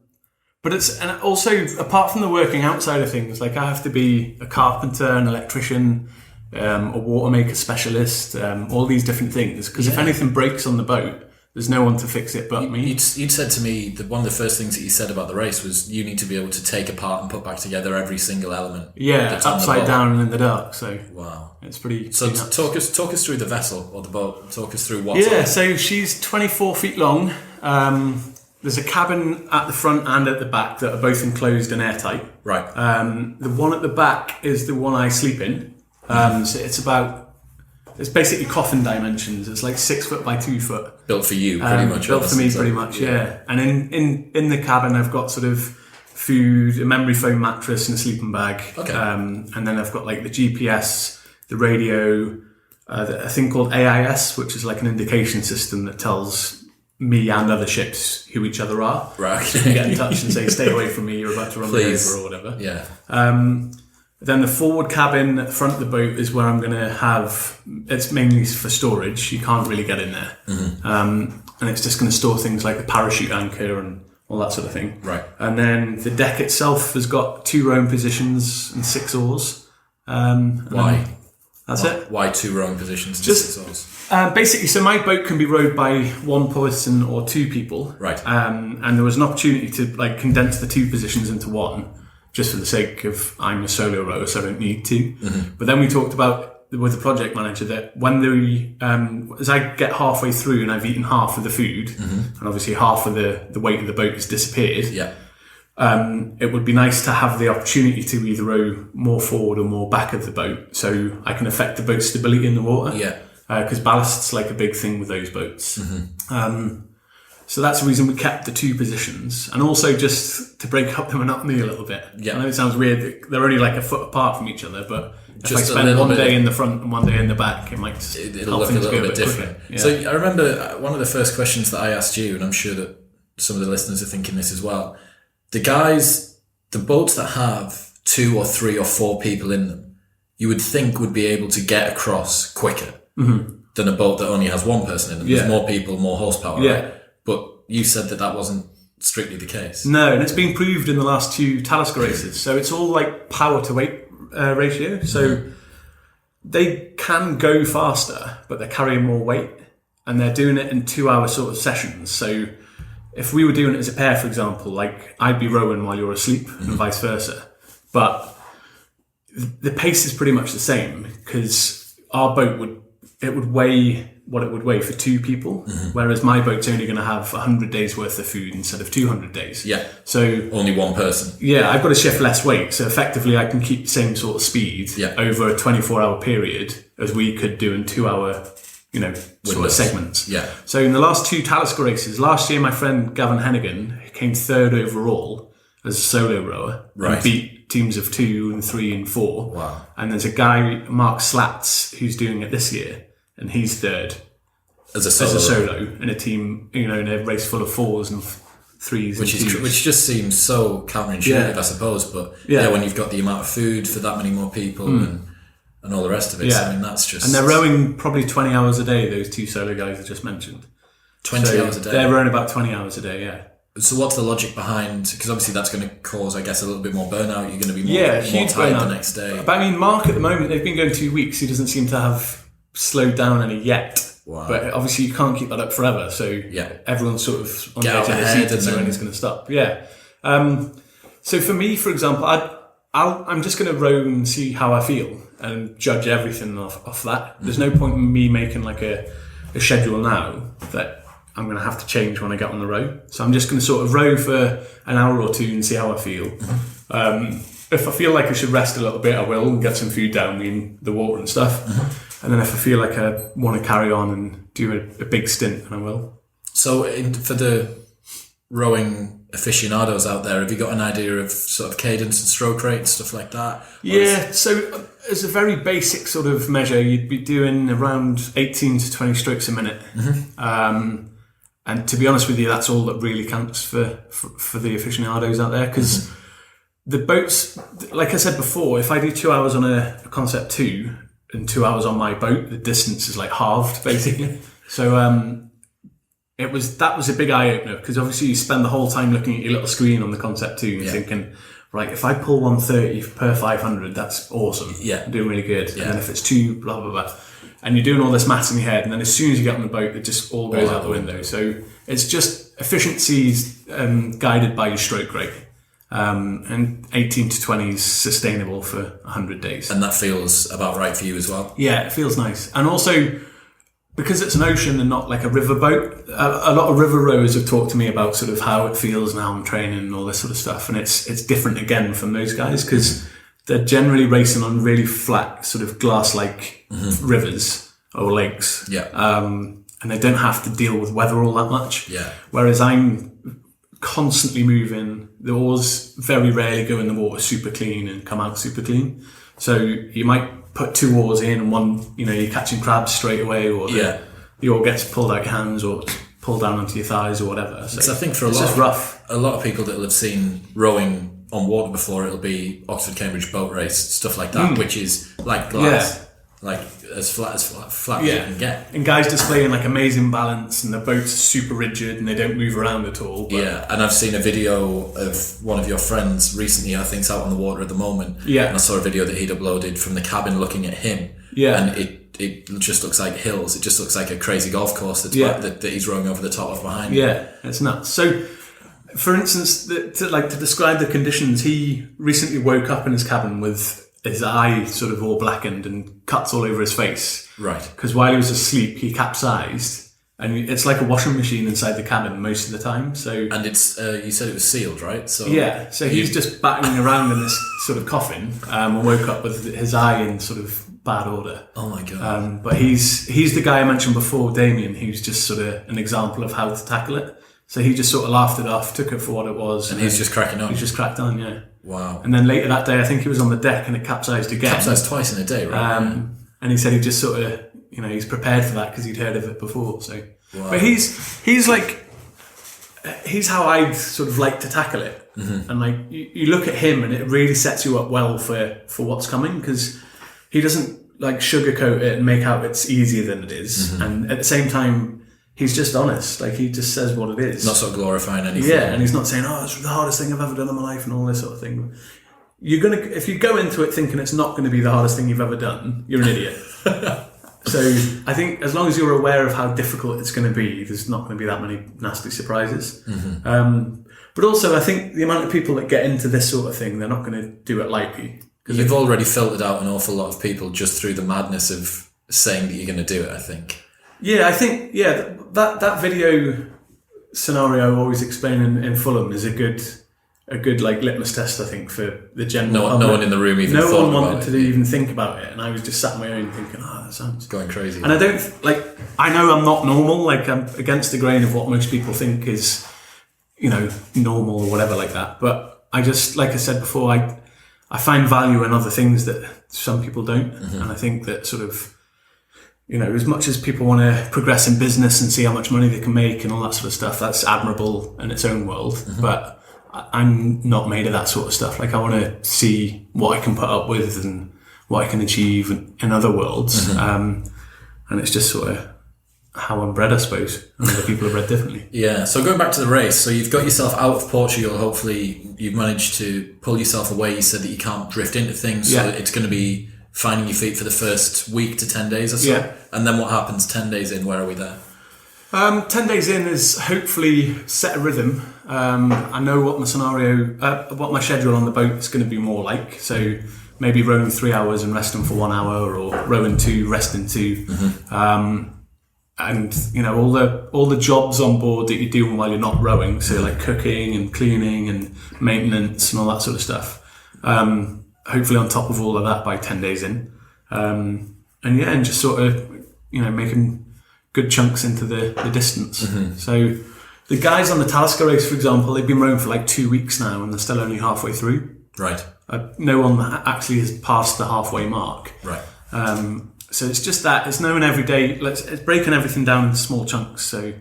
but it's... And also, apart from the working out side of things, like I have to be a carpenter, an electrician... a water maker specialist, all these different things. Because if anything breaks on the boat, there's no one to fix it but me. You'd said to me that one of the first things that you said about the race was you need to be able to take apart and put back together every single element. Yeah, upside down and in the dark. So wow, it's pretty. So talk us through the vessel or the boat. Talk us through what's on. So she's 24 feet long. There's a cabin at the front and at the back that are both enclosed and airtight. Right. The one at the back is the one I sleep in. So it's basically coffin dimensions. It's like 6 foot by 2 foot. Built for you, pretty much. Built for me, pretty much, yeah. And in the cabin, I've got sort of food, a memory foam mattress, and a sleeping bag. Okay. And then I've got like the GPS, the radio, a thing called AIS, which is like an indication system that tells me and other ships who each other are. Right. So you can get in touch and say, "Stay away from me. You're about to run me over," or whatever. Yeah. Then the forward cabin at the front of the boat is where I'm going to have... It's mainly for storage. You can't really get in there. And it's just going to store things like the parachute anchor and all that sort of thing. Right. And then the deck itself has got 2 rowing positions and 6 oars. Why? That's it. Why 2 rowing positions? Basically, so my boat can be rowed by 1 person or 2 people. Right. And there was an opportunity to like condense the 2 positions into 1, just for the sake of I'm a solo rower, so I don't need to. Mm-hmm. But then we talked about with the project manager that when as I get halfway through and I've eaten half of the food, and obviously half of the weight of the boat has disappeared. Yeah. It would be nice to have the opportunity to either row more forward or more back of the boat, so I can affect the boat's stability in the water. Yeah. Because ballast's like a big thing with those boats. So that's the reason we kept the 2 positions, and also just to break up the monotony a little bit. Yeah. I know it sounds weird that they're only like a foot apart from each other, but if Just I spend one day in the front and one day in the back, it might it'll look a little bit different. Yeah. So I remember one of the first questions that I asked you, and I'm sure that some of the listeners are thinking this as well. The boats that have 2 or 3 or 4 people in them, you would think would be able to get across quicker than a boat that only has 1 person in them. There's more people, more horsepower. Yeah. Right? But you said that wasn't strictly the case. No, and it's been proved in the last 2 Talisker races. So it's all like power to weight ratio. So they can go faster, but they're carrying more weight, and they're doing it in 2-hour sort of sessions. So if we were doing it as a pair, for example, like I'd be rowing while you're asleep and vice versa. But the pace is pretty much the same, because our boat would weigh what it would weigh for 2 people, whereas my boat's only going to have 100 days worth of food instead of 200 days. Yeah. So only 1 person. Yeah, I've got to shift less weight, so effectively I can keep the same sort of speed over a 24-hour period as we could do in 2-hour, sort of segments. Yeah. So in the last 2 Talisker races, last year my friend Gavin Hennigan came 3rd overall as a solo rower. Right. And beat teams of 2 and 3 and 4. Wow. And there's a guy, Mark Slats, who's doing it this year, and he's 3rd. As a solo in a team, in a race full of 4s and 3s, which just seems so counterintuitive, I suppose. But when you've got the amount of food for that many more people and all the rest of it, so, I mean, that's just. And they're rowing probably 20 hours a day. Those 2 solo guys I just mentioned. 20 hours a day. They're rowing about 20 hours a day. Yeah. So what's the logic behind? Because obviously that's going to cause, I guess, a little bit more burnout. You're going to be more tired the next day. But I mean, Mark at the moment, they've been going 2 weeks. He doesn't seem to have slowed down any yet. Wow. But obviously you can't keep that up forever, so everyone's sort of on the edge of their seat and when he's going to stop. Yeah. So for me, for example, I'm just going to row and see how I feel and judge everything off that. There's no point in me making like a schedule now that I'm going to have to change when I get on the row. So I'm just going to sort of row for an hour or 2 and see how I feel. If I feel like I should rest a little bit, I will, and get some food down in the water and stuff. And then if I feel like I want to carry on and do a big stint, then I will. So for the rowing aficionados out there, have you got an idea of sort of cadence and stroke rate and stuff like that? Yeah, so as a very basic sort of measure, you'd be doing around 18 to 20 strokes a minute. And to be honest with you, that's all that really counts for the aficionados out there, because the boats, like I said before, if I do 2 hours on a Concept 2 and 2 hours on my boat, the distance is like halved basically. So that was a big eye opener, because obviously you spend the whole time looking at your little screen on the Concept 2 and thinking, right, if I pull 130 per 500, that's awesome. Yeah, I'm doing really good. And then if it's 2, blah blah blah, and you're doing all this maths in your head, and then as soon as you get on the boat, it just all goes out the window. So it's just efficiencies guided by your stroke rate. And 18 to 20 is sustainable for 100 days. And that feels about right for you as well? Yeah, it feels nice. And also, because it's an ocean and not like a river boat, a lot of river rowers have talked to me about sort of how it feels now I'm training and all this sort of stuff. And it's different again from those guys, because they're generally racing on really flat, sort of glass-like rivers or lakes. Yeah. And they don't have to deal with weather all that much. Yeah. Whereas I'm constantly moving. The oars very rarely go in the water super clean and come out super clean. So you might put 2 oars in and one, you're catching crabs straight away, or the oar gets pulled out your hands or pulled down onto your thighs or whatever. So I think for a lot of people that will have seen rowing on water before, it'll be Oxford Cambridge boat race, stuff like that, which is like glass. like as flat as you can get. And guys displaying like amazing balance, and the boats are super rigid and they don't move around at all. But Yeah, and I've seen a video of one of your friends recently, I think it's out on the water at the moment. Yeah. And I saw a video that he'd uploaded from the cabin looking at him. Yeah. And it just looks like hills. It just looks like a crazy golf course that he's rowing over the top of behind. Yeah, it's nuts. So, for instance, to describe the conditions, he recently woke up in his cabin with his eye sort of all blackened and cuts all over his face. Right. Because while he was asleep, he capsized, and it's like a washing machine inside the cabin most of the time. So, And it's you said it was sealed, right? So yeah, so he's just battering around in this sort of coffin, and woke up with his eye in sort of bad order. Oh my god. But he's the guy I mentioned before, Damien, who's just sort of an example of how to tackle it. So he just sort of laughed it off, took it for what it was. And he's just cracking on. He's just cracked on, yeah. Wow. And then later that day, I think he was on the deck and it capsized again. Capsized twice in a day, right? And he said he just sort of, he's prepared for that because he'd heard of it before. So, Wow. But he's how I'd sort of like to tackle it. Mm-hmm. And like you look at him and it really sets you up well for what's coming, because he doesn't like sugarcoat it and make out it's easier than it is. Mm-hmm. And at the same time, he's just honest. Like, he just says what it is. Not sort of glorifying anything. Yeah, and he's not saying, "Oh, it's the hardest thing I've ever done in my life," and all this sort of thing. If you go into it thinking it's not going to be the hardest thing you've ever done, you're an idiot. So I think as long as you're aware of how difficult it's going to be, there's not going to be that many nasty surprises. Mm-hmm. But also, I think the amount of people that get into this sort of thing, they're not going to do it lightly. You've already filtered out an awful lot of people just through the madness of saying that you're going to do it, I think. Yeah, I think that video scenario I always explain in Fulham is a good like litmus test, I think, for the general. No one in the room even no thought one wanted about to it. even think about it, and I was just sat on my own thinking, that sounds Going crazy. And I don't I know I'm not normal. Like, I'm against the grain of what most people think is, normal or whatever like that. But I just, like I said before, I find value in other things that some people don't, and I think that sort of. As much as people want to progress in business and see how much money they can make and all that sort of stuff, that's admirable in its own world. Mm-hmm. But I'm not made of that sort of stuff. Like, I want to see what I can put up with and what I can achieve in other worlds. Mm-hmm. And it's just sort of how I'm bred, I suppose. And other people are bred differently. Yeah. So going back to the race, so you've got yourself out of Portugal. Hopefully you've managed to pull yourself away. You said that you can't drift into things. So it's going to be finding your feet for the first week to 10 days or so. Yeah. And then what happens 10 days in? Where are we there? 10 days in is hopefully set a rhythm. I know what my schedule on the boat is going to be more like. So maybe rowing 3 hours and resting for 1 hour, or rowing 2, resting 2. Mm-hmm. And all the jobs on board that you're doing while you're not rowing. So like cooking and cleaning and maintenance and all that sort of stuff. Hopefully on top of all of that by 10 days in. And just sort of, making good chunks into the distance. Mm-hmm. So the guys on the Talisker race, for example, they've been rowing for like 2 weeks now and they're still only halfway through. Right. No one actually has passed the halfway mark. Right. So it's just that, it's knowing every day, it's breaking everything down into small chunks. So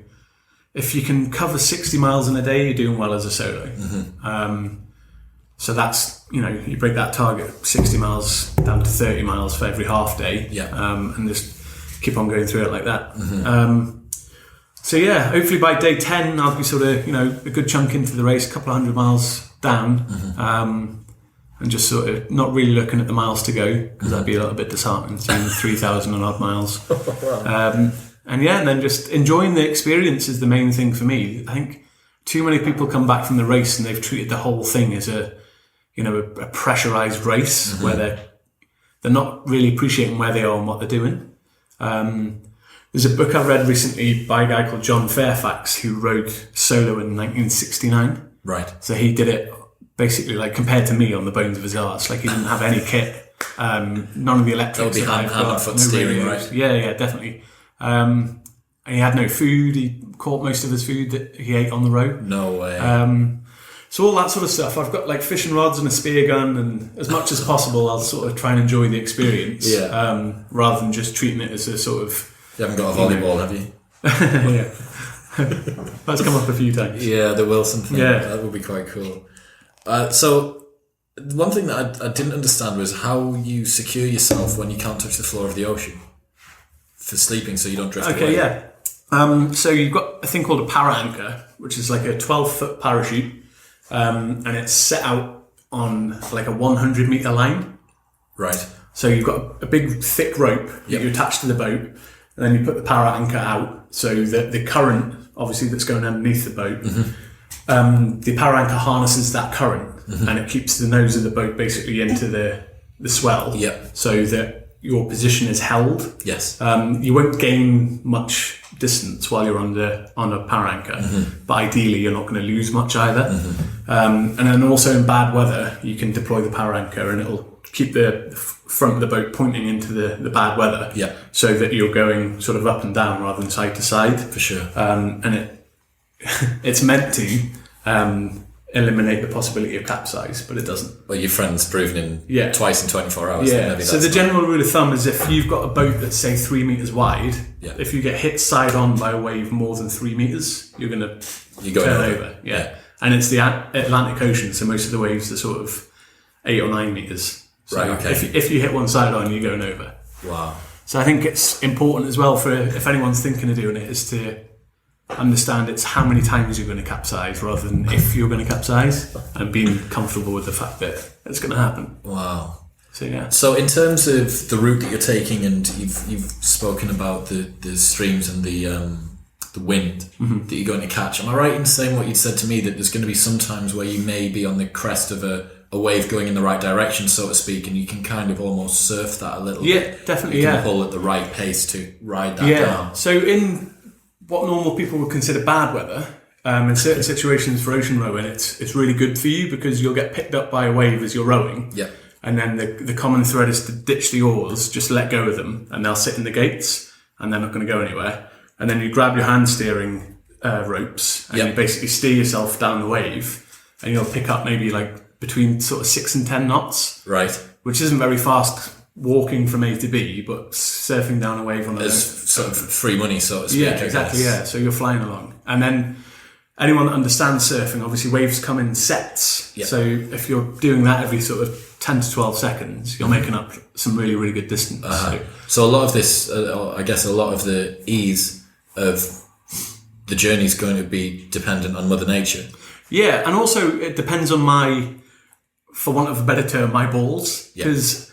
if you can cover 60 miles in a day, you're doing well as a solo. Mm-hmm. So that's, you break that target 60 miles down to 30 miles for every half day. Yeah. And just keep on going through it like that. Mm-hmm. So yeah, hopefully by day 10, I'll be sort of, a good chunk into the race, a couple of 100 miles down. Mm-hmm. And just sort of not really looking at the miles to go, because that'd be a little bit disheartening, seeing 3,000 and odd miles. And then just enjoying the experience is the main thing for me. I think too many people come back from the race and they've treated the whole thing as a pressurized race, mm-hmm. where they're not really appreciating where they are and what they're doing. There's a book I read recently by a guy called John Fairfax, who rode solo in 1969. Right. So he did it basically like compared to me on the bones of his arse. Like, he didn't have any kit, none of the electrics. That would be hand and foot steering, right? Yeah, definitely. And he had no food. He caught most of his food that he ate on the road. No way. So all that sort of stuff. I've got like fishing rods and a spear gun, and as much as possible, I'll sort of try and enjoy the experience. Yeah. Rather than just treating it as a sort of. You haven't got a volleyball, have you? Yeah. That's come up a few times. Yeah, the Wilson thing. Yeah. That would be quite cool. So One thing that I didn't understand was how you secure yourself when you can't touch the floor of the ocean for sleeping, so you don't drift away. Okay, yeah. So you've got a thing called a para anchor, which is like a 12-foot parachute, and it's set out on like a 100-meter line. Right. So you've got a big thick rope that you attach to the boat, and then you put the para anchor out so that the current, obviously, that's going underneath the boat, the para anchor harnesses that current, and it keeps the nose of the boat basically into the swell, so that your position is held. Yes. You won't gain much distance while you're on a para anchor, but ideally you're not going to lose much either. And then also in bad weather, you can deploy the para anchor and it'll keep the front of the boat pointing into the bad weather, so that you're going sort of up and down rather than side to side. For sure. And it's meant to eliminate the possibility of capsize, but it doesn't. Well, your friend's proven in twice in 24 hours. Yeah. Maybe So the general rule of thumb is if you've got a boat that's say 3 meters wide, if you get hit side on by a wave more than 3 meters, you're going to turn over. Yeah. And it's the Atlantic Ocean, so most of the waves are sort of 8 or 9 meters. So right. Okay. If you hit one side on, you're going over. Wow. So I think it's important as well for if anyone's thinking of doing it is to understand it's how many times you're going to capsize rather than if you're going to capsize, and being comfortable with the fact that it's going to happen. Wow. So yeah. So in terms of the route that you're taking, and you've spoken about the streams and the wind that you're going to catch, am I right in saying what you'd said to me, that there's going to be some times where you may be on the crest of a wave going in the right direction, so to speak, and you can kind of almost surf that a little bit? Yeah, definitely. You can pull at the right pace to ride that down. So in what normal people would consider bad weather, in certain situations for ocean rowing, it's really good for you because you'll get picked up by a wave as you're rowing. Yeah. And then the common thread is to ditch the oars, just let go of them, and they'll sit in the gates, and they're not going to go anywhere. And then you grab your hand steering ropes, and you basically steer yourself down the wave, and you'll pick up maybe like between sort of 6 and 10 knots. Right. Which isn't very fast walking from A to B, but surfing down a wave on There's sort of free money, so to speak. Yeah, exactly. Yeah, so you're flying along, and then anyone that understands surfing, obviously waves come in sets. Yep. So if you're doing that every sort of 10 to 12 seconds, you're making up some really, really good distance. So a lot of this, I guess, a lot of the ease of the journey is going to be dependent on Mother Nature. Yeah, and also it depends on for want of a better term, my balls, because.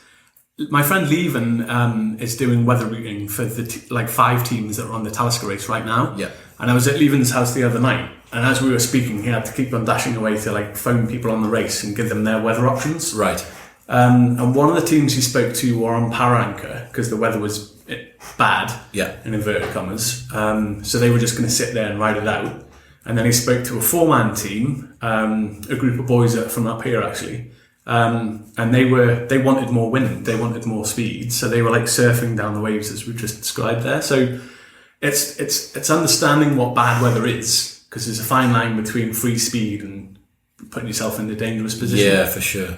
My friend Leven is doing weather routing for the 5 teams that are on the Talisker race right now. Yeah. And I was at Leven's house the other night, and as we were speaking, he had to keep on dashing away to phone people on the race and give them their weather options. Right. And one of the teams he spoke to were on para anchor because the weather was bad. Yeah. In inverted commas. So they were just going to sit there and ride it out. And then he spoke to a 4-man team, a group of boys from up here actually. And they wanted more wind, they wanted more speed, so they were surfing down the waves as we just described there. So it's understanding what bad weather is, because there's a fine line between free speed and putting yourself in a dangerous position. Yeah, for sure.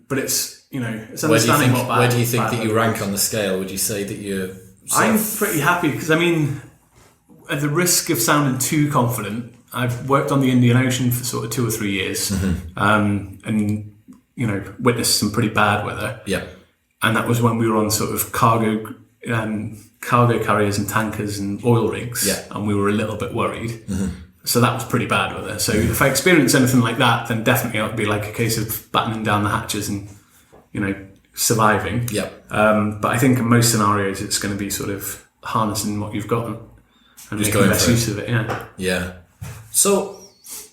But it's understanding what bad. Where do you think that you rank on the scale? Would you say that you're? I'm pretty happy because at the risk of sounding too confident, I've worked on the Indian Ocean for sort of 2 or 3 years, and witnessed some pretty bad weather. Yeah. And that was when we were on sort of cargo carriers and tankers and oil rigs. Yeah. And we were a little bit worried. So that was pretty bad weather. So if I experience anything like that, then definitely it would be like a case of battening down the hatches and, surviving. Yeah. But I think in most scenarios, it's going to be sort of harnessing what you've got and just making the best use of it. Yeah. Yeah. So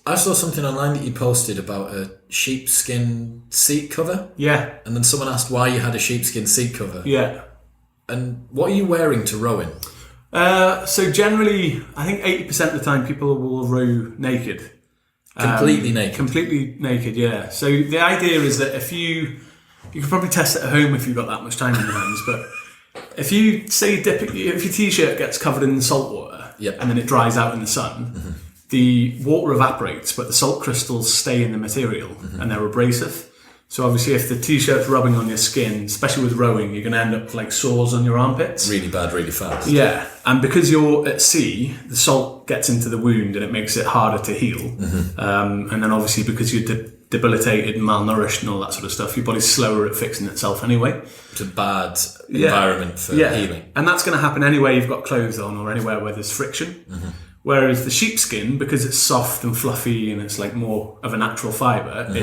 I saw something online that you posted about a sheepskin seat cover. Yeah. And then someone asked why you had a sheepskin seat cover. Yeah. And what are you wearing to row in? So generally, I think 80% of the time people will row naked. Completely naked? Completely naked, yeah. So the idea is that if you can probably test it at home if you've got that much time in your hands, but if you say if your t-shirt gets covered in salt water and then it dries out in the sun, the water evaporates, but the salt crystals stay in the material and they're abrasive. So obviously if the t-shirt's rubbing on your skin, especially with rowing, you're going to end up with like sores on your armpits. Really bad, really fast. Yeah, and because you're at sea, the salt gets into the wound and it makes it harder to heal. And then obviously because you're debilitated and malnourished and all that sort of stuff, your body's slower at fixing itself anyway. It's a bad environment for healing. And that's going to happen anywhere you've got clothes on or anywhere where there's friction. Whereas the sheepskin, because it's soft and fluffy and it's like more of a natural fibre,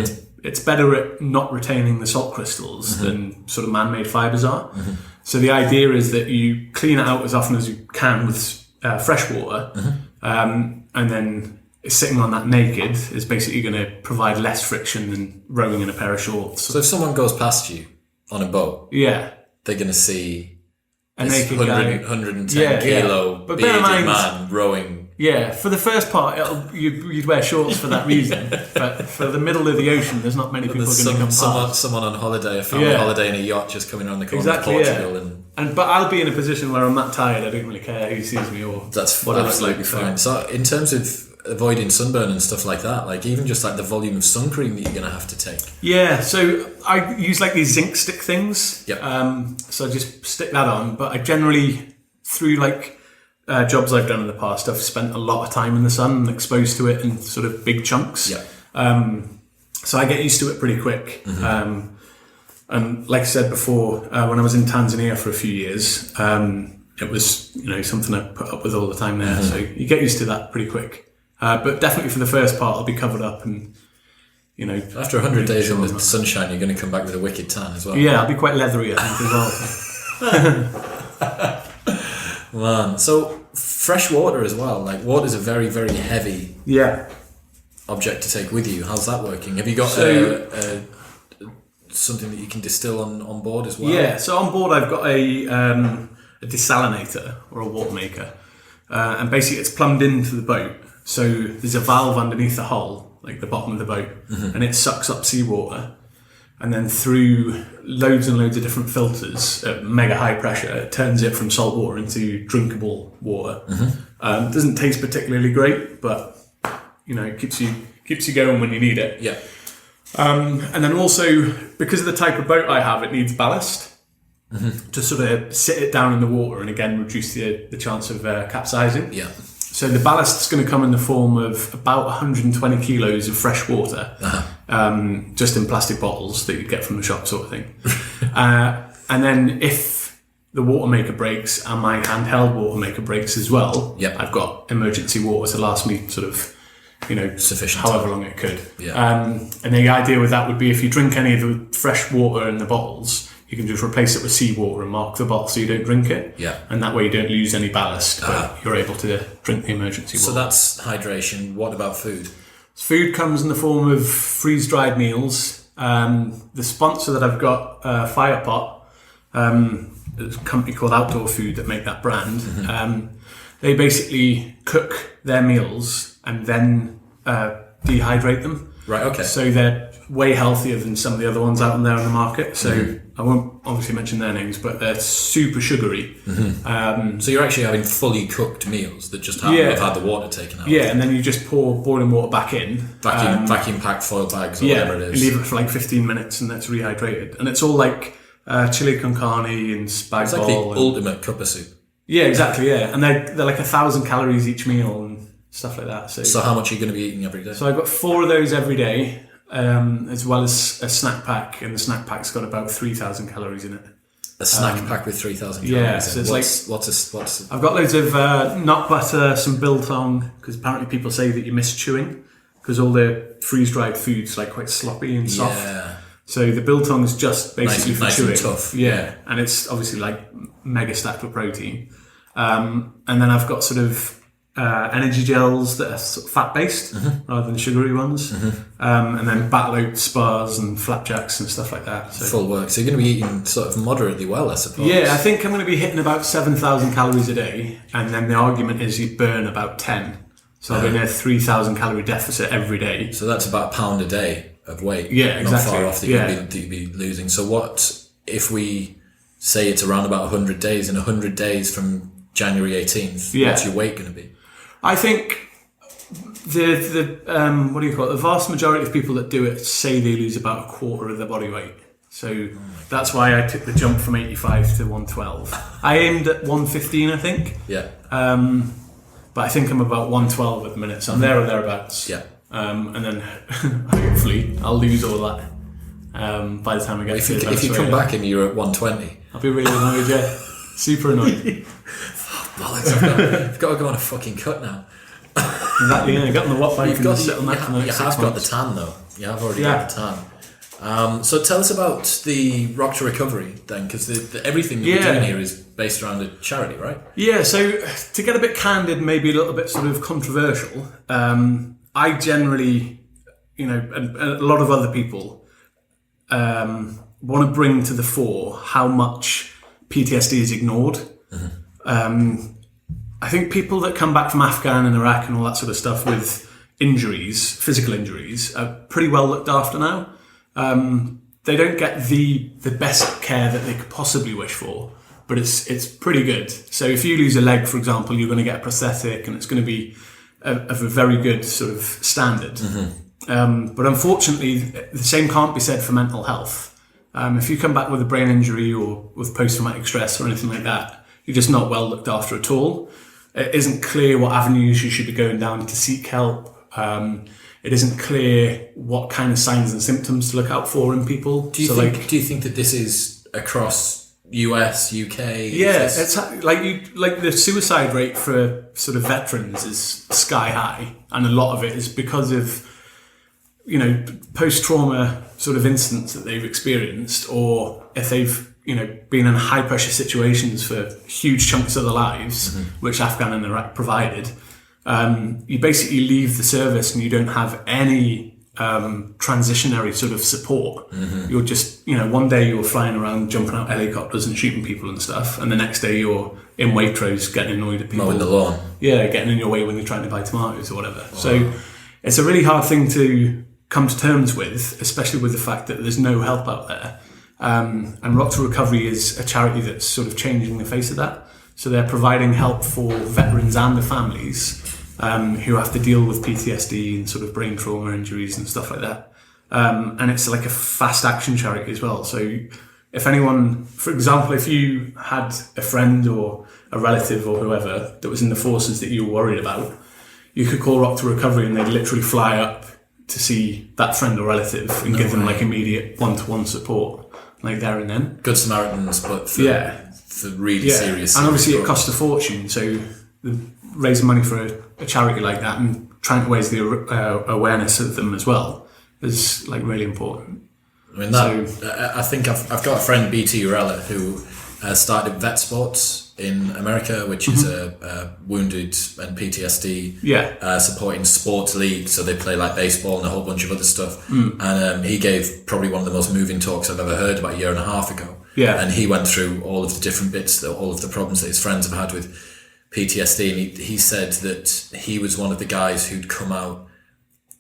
it's better at not retaining the salt crystals than sort of man-made fibres are. So the idea is that you clean it out as often as you can with fresh water, and then sitting on that naked is basically going to provide less friction than rowing in a pair of shorts. So if someone goes past you on a boat, they're going to see a this naked 110 kilo But bearded man rowing. Yeah, for the first part, you'd wear shorts for that reason. But for the middle of the ocean, there's not many people going to come past. Someone on holiday, a family holiday in a yacht just coming around the corner of Portugal. But I'll be in a position where I'm that tired, I don't really care who sees me or that's whatever. Absolutely fine. So in terms of avoiding sunburn and stuff like that, like even just like the volume of sun cream that you're going to have to take. Yeah, so I use like these zinc stick things. Yep. So I just stick that on, but I generally, through like jobs I've done in the past, I've spent a lot of time in the sun and exposed to it in sort of big chunks. Yep. So I get used to it pretty quick. And like I said before, when I was in Tanzania for a few years, it was something I put up with all the time there. So you get used to that pretty quick. But definitely for the first part, I'll be covered up and, After 100 days in the sunshine, you're going to come back with a wicked tan as well. Yeah, I'll be quite leathery, I think, as well. Man, so fresh water as well. Like water's a very, very heavy object to take with you. How's that working? Have you got something that you can distill on board as well? Yeah, so on board I've got a desalinator or a water maker. And basically it's plumbed into the boat. So there's a valve underneath the hull, like the bottom of the boat, and it sucks up seawater. And then through loads and loads of different filters at mega high pressure, it turns it from salt water into drinkable water. It doesn't taste particularly great, but it keeps you going when you need it. Yeah. And then also, because of the type of boat I have, it needs ballast to sort of sit it down in the water and again reduce the chance of capsizing. Yeah. So the ballast is going to come in the form of about 120 kilos of fresh water, just in plastic bottles that you get from the shop sort of thing. And then if the water maker breaks and my handheld water maker breaks as well, I've got emergency water to last me sort of, sufficient however time. long it could. Yeah. And the idea with that would be if you drink any of the fresh water in the bottles, you can just replace it with seawater and mark the bottle so you don't drink it. Yeah. And that way you don't lose any ballast, but you're able to drink the emergency water. So that's hydration. What about food? Food comes in the form of freeze-dried meals. The sponsor that I've got, Firepot, there's a company called Outdoor Food that make that brand. They basically cook their meals and then dehydrate them. Right, okay. So they're way healthier than some of the other ones out there in the market. So I won't obviously mention their names, but they're super sugary. So you're actually having fully cooked meals that just have had the water taken out. Yeah, and then you just pour boiling water back in. Vacuum packed foil bags or whatever it is. You leave it for like 15 minutes and that's rehydrated. And it's all like chili con carne and spag It's like bol. the ultimate cup of soup. Yeah, exactly, yeah. And they're like 1,000 calories each meal and stuff like that. So how much are you going to be eating every day? So I've got 4 of those every day. As well as a snack pack, and the snack pack's got about 3,000 calories in it. A snack pack with 3,000 calories. Yeah, so it's what's I've got loads of nut butter, some biltong, because apparently people say that you miss chewing because all the freeze-dried food's like quite sloppy and soft. Yeah. So the biltong is just basically for nice chewing. and tough. Yeah, and it's obviously like mega stacked with protein. And then I've got sort of energy gels that are sort of fat-based rather than sugary ones. And then battle oat spars and flapjacks and stuff like that. So, full work. So you're going to be eating sort of moderately well, I suppose. yeah, I think I'm going to be hitting about 7,000 calories a day. And then the argument is you burn about 10. So I'll be in a 3,000 calorie deficit every day. So that's about £1 a day of weight. Yeah, exactly. Not far off that you'd be losing. So what if we say it's around about 100 days, and 100 days from January 18th, what's your weight going to be? I think what do you call it? The vast majority of people that do it say they lose about a quarter of their body weight. So that's why I took the jump from 85 to 112. I aimed at 115, I think. Yeah. But I think I'm about 112 at the minute, so I'm there or thereabouts. Yeah. And then hopefully I'll lose all that by the time I get to Venezuela. If you come back and you're at 120, I'll be really annoyed. Yeah, super annoyed. Bollocks, I've got to go on a fucking cut now. Exactly. Yeah, get on the watt bike and sit on that for the next 6 months. You have got the tan though. You have already got the tan. So tell us about the Rock to Recovery then, because everything that we're doing here is based around a charity, right? Yeah, so to get a bit candid, maybe a little bit sort of controversial, I generally, and a lot of other people want to bring to the fore how much PTSD is ignored. I think people that come back from Afghan and Iraq and all that sort of stuff with injuries, physical injuries, are pretty well looked after now. They don't get the best care that they could possibly wish for, but it's pretty good. So if you lose a leg, for example, you're going to get a prosthetic, and it's going to be of a very good sort of standard. But unfortunately, the same can't be said for mental health. If you come back with a brain injury or with post-traumatic stress or anything like that, you're just not well looked after at all. It isn't clear what avenues you should be going down to seek help. It isn't clear what kind of signs and symptoms to look out for in people. Do you think that this is across US, UK? Yeah, it's like the suicide rate for sort of veterans is sky high, and a lot of it is because of post-trauma sort of incidents that they've experienced, or if they've been in high pressure situations for huge chunks of their lives, which Afghan and Iraq provided. You basically leave the service and you don't have any transitionary sort of support. You're just, one day you're flying around, jumping out helicopters and shooting people and stuff, and the next day you're in Waitrose getting annoyed at people. Mowing the lawn. Yeah, getting in your way when they're trying to buy tomatoes or whatever. Wow. So it's a really hard thing to come to terms with, especially with the fact that there's no help out there. And Rock to Recovery is a charity that's sort of changing the face of that. So they're providing help for veterans and their families who have to deal with PTSD and sort of brain trauma injuries and stuff like that. And it's like a fast action charity as well. So if anyone, for example, if you had a friend or a relative or whoever that was in the forces that you were worried about, you could call Rock to Recovery and they'd literally fly up to see that friend or relative and give them like immediate one-to-one support. Like there and then. Good Samaritans, but for really serious. And obviously it costs a fortune, so raising money for a charity like that and trying to raise the awareness of them as well is like really important. I mean, I think I've got a friend, BT Urella, who started Vet Sports in America, which is a wounded and PTSD supporting sports league. So they play like baseball and a whole bunch of other stuff. And he gave probably one of the most moving talks I've ever heard about a year and a half ago. Yeah. And he went through all of the different bits, all of the problems that his friends have had with PTSD. And he said that he was one of the guys who'd come out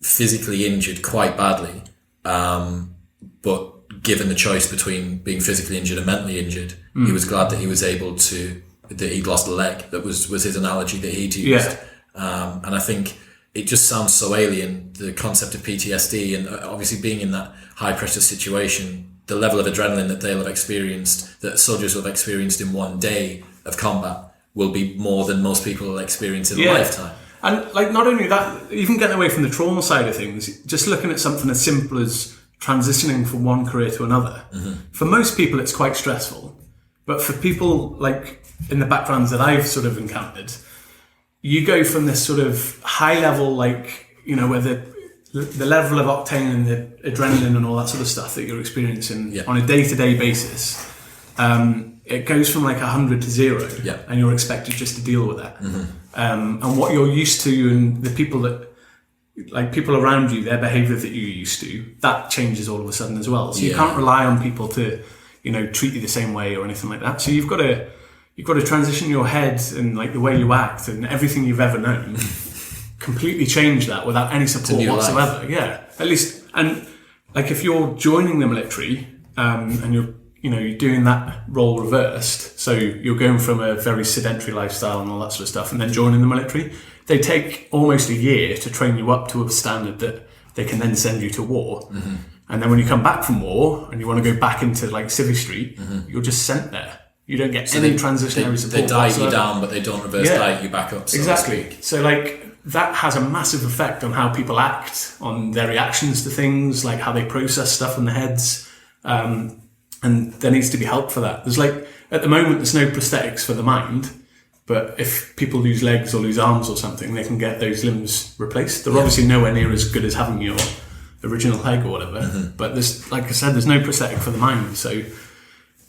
physically injured quite badly, but given the choice between being physically injured and mentally injured, he was glad that he was able to, that he'd lost a leg. That was his analogy that he'd used. And I think it just sounds so alien, the concept of PTSD, and obviously being in that high pressure situation, the level of adrenaline that they'll have experienced, that soldiers will have experienced in one day of combat, will be more than most people will experience in a lifetime. And like, not only that, even getting away from the trauma side of things, just looking at something as simple as transitioning from one career to another. For most people it's quite stressful, but for people like in the backgrounds that I've sort of encountered, you go from this sort of high level, like, where the level of octane and the adrenaline and all that sort of stuff that you're experiencing on a day-to-day basis, it goes from like 100 to 0, and you're expected just to deal with that. And what you're used to, and the people that, like people around you, their behaviour that you're used to, that changes all of a sudden as well. So you can't rely on people to, treat you the same way or anything like that. So you've got to transition your head and like the way you act and everything you've ever known, completely change that without any support whatsoever. Life. Yeah, at least. And like if you're joining the military and you're doing that role reversed, so you're going from a very sedentary lifestyle and all that sort of stuff, and then joining the military, they take almost a year to train you up to a standard that they can then send you to war. Mm-hmm. And then when you come back from war and you want to go back into like Civvy Street, you're just sent there. You don't get any transitionary support. They diet you down, but they don't reverse diet you back up. So exactly. So like that has a massive effect on how people act, on their reactions to things, like how they process stuff in their heads. And there needs to be help for that. There's like, at the moment, there's no prosthetics for the mind, but if people lose legs or lose arms or something, they can get those limbs replaced. They're obviously nowhere near as good as having your original leg or whatever, but there's, like I said, there's no prosthetic for the mind. So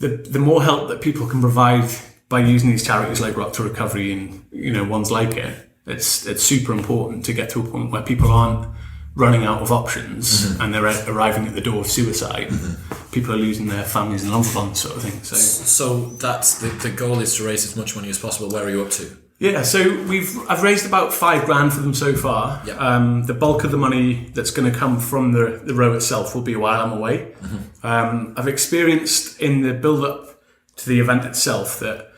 the more help that people can provide by using these charities like Rock to Recovery and, you know, ones like it, it's super important to get to a point where people aren't running out of options and they're arriving at the door of suicide. People are losing their families and loved ones, sort of thing. So that's the goal is to raise as much money as possible. Where are you up to? Yeah, so I've raised about $5,000 for them so far. Yep. The bulk of the money that's going to come from the row itself will be while I'm away. I've experienced in the build-up to the event itself that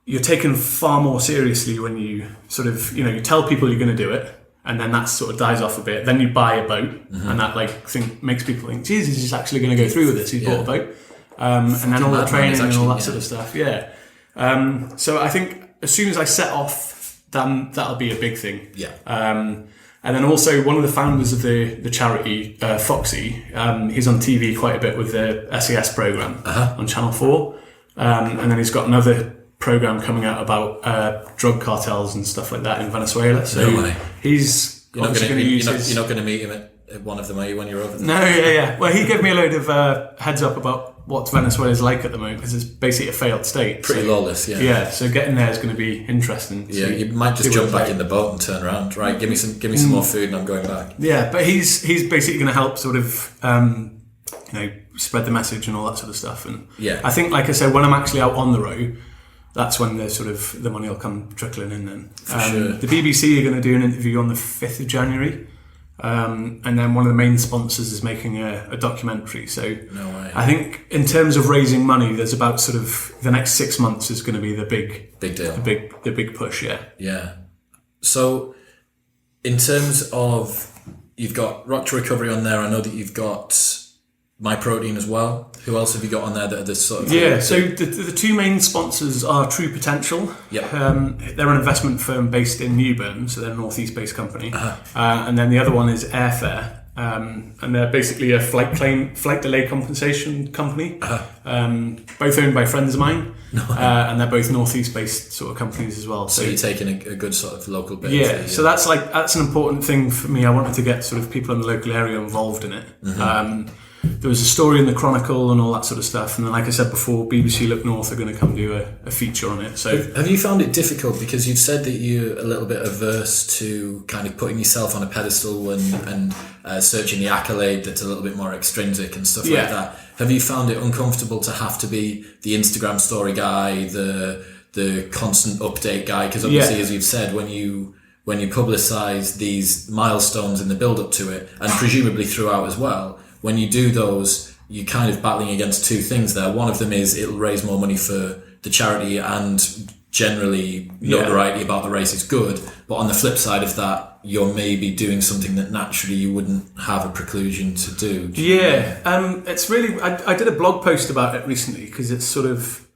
you're taken far more seriously when you sort of, you know, you tell people you're going to do it, and then that sort of dies off a bit. Then you buy a boat, and that makes people think, Jesus, he's actually going to go through with this. He's bought a boat, and then all the training and all that sort of stuff. Yeah. So I think as soon as I set off, then that'll be a big thing. Yeah. And then also one of the founders of the charity, Foxy, he's on TV quite a bit with the SES program on Channel 4, and then he's got another program coming out about drug cartels and stuff like that in Venezuela. So no way. He's you're not going to meet him at one of them, are you, when you're over there? No, yeah. Well, he gave me a load of heads up about what Venezuela's like at the moment, because it's basically a failed state. Pretty lawless, yeah. Yeah, so getting there is going to be interesting. Yeah, you might just jump back in the boat and turn around. Right, give me some more food and I'm going back. Yeah, but he's basically going to help sort of spread the message and all that sort of stuff. And I think, like I said, when I'm actually out on the road, that's when the money will come trickling in then. For sure. The BBC are going to do an interview on the 5th of January. And then one of the main sponsors is making a documentary. So no way. I think in terms of raising money, there's about sort of the next 6 months is going to be the big deal. The big push, yeah. Yeah. So in terms of, you've got Rock to Recovery on there. I know that you've got My Protein as well. Who else have you got on there that are this sort of... Yeah, so the two main sponsors are True Potential. Yep. They're an investment firm based in Newburn, so they're a northeast-based company. And then the other one is Airfare, and they're basically a flight delay compensation company, both owned by friends of mine, and they're both northeast-based sort of companies as well. So you're taking a good sort of local bit. Yeah, so that's an important thing for me. I wanted to get sort of people in the local area involved in it. There was a story in the Chronicle and all that sort of stuff, and then, like I said before, BBC Look North are going to come do a feature on it. So, have you found it difficult, because you've said that you're a little bit averse to kind of putting yourself on a pedestal and searching the accolade that's a little bit more extrinsic and stuff like that? Have you found it uncomfortable to have to be the Instagram story guy, the constant update guy? Because obviously, as you've said, when you publicise these milestones in the build up to it, and presumably throughout as well, when you do those, you're kind of battling against two things there. One of them is it'll raise more money for the charity, and generally notoriety about the race is good. But on the flip side of that, you're maybe doing something that naturally you wouldn't have a preclusion to do. It's really... I did a blog post about it recently, because it's sort of,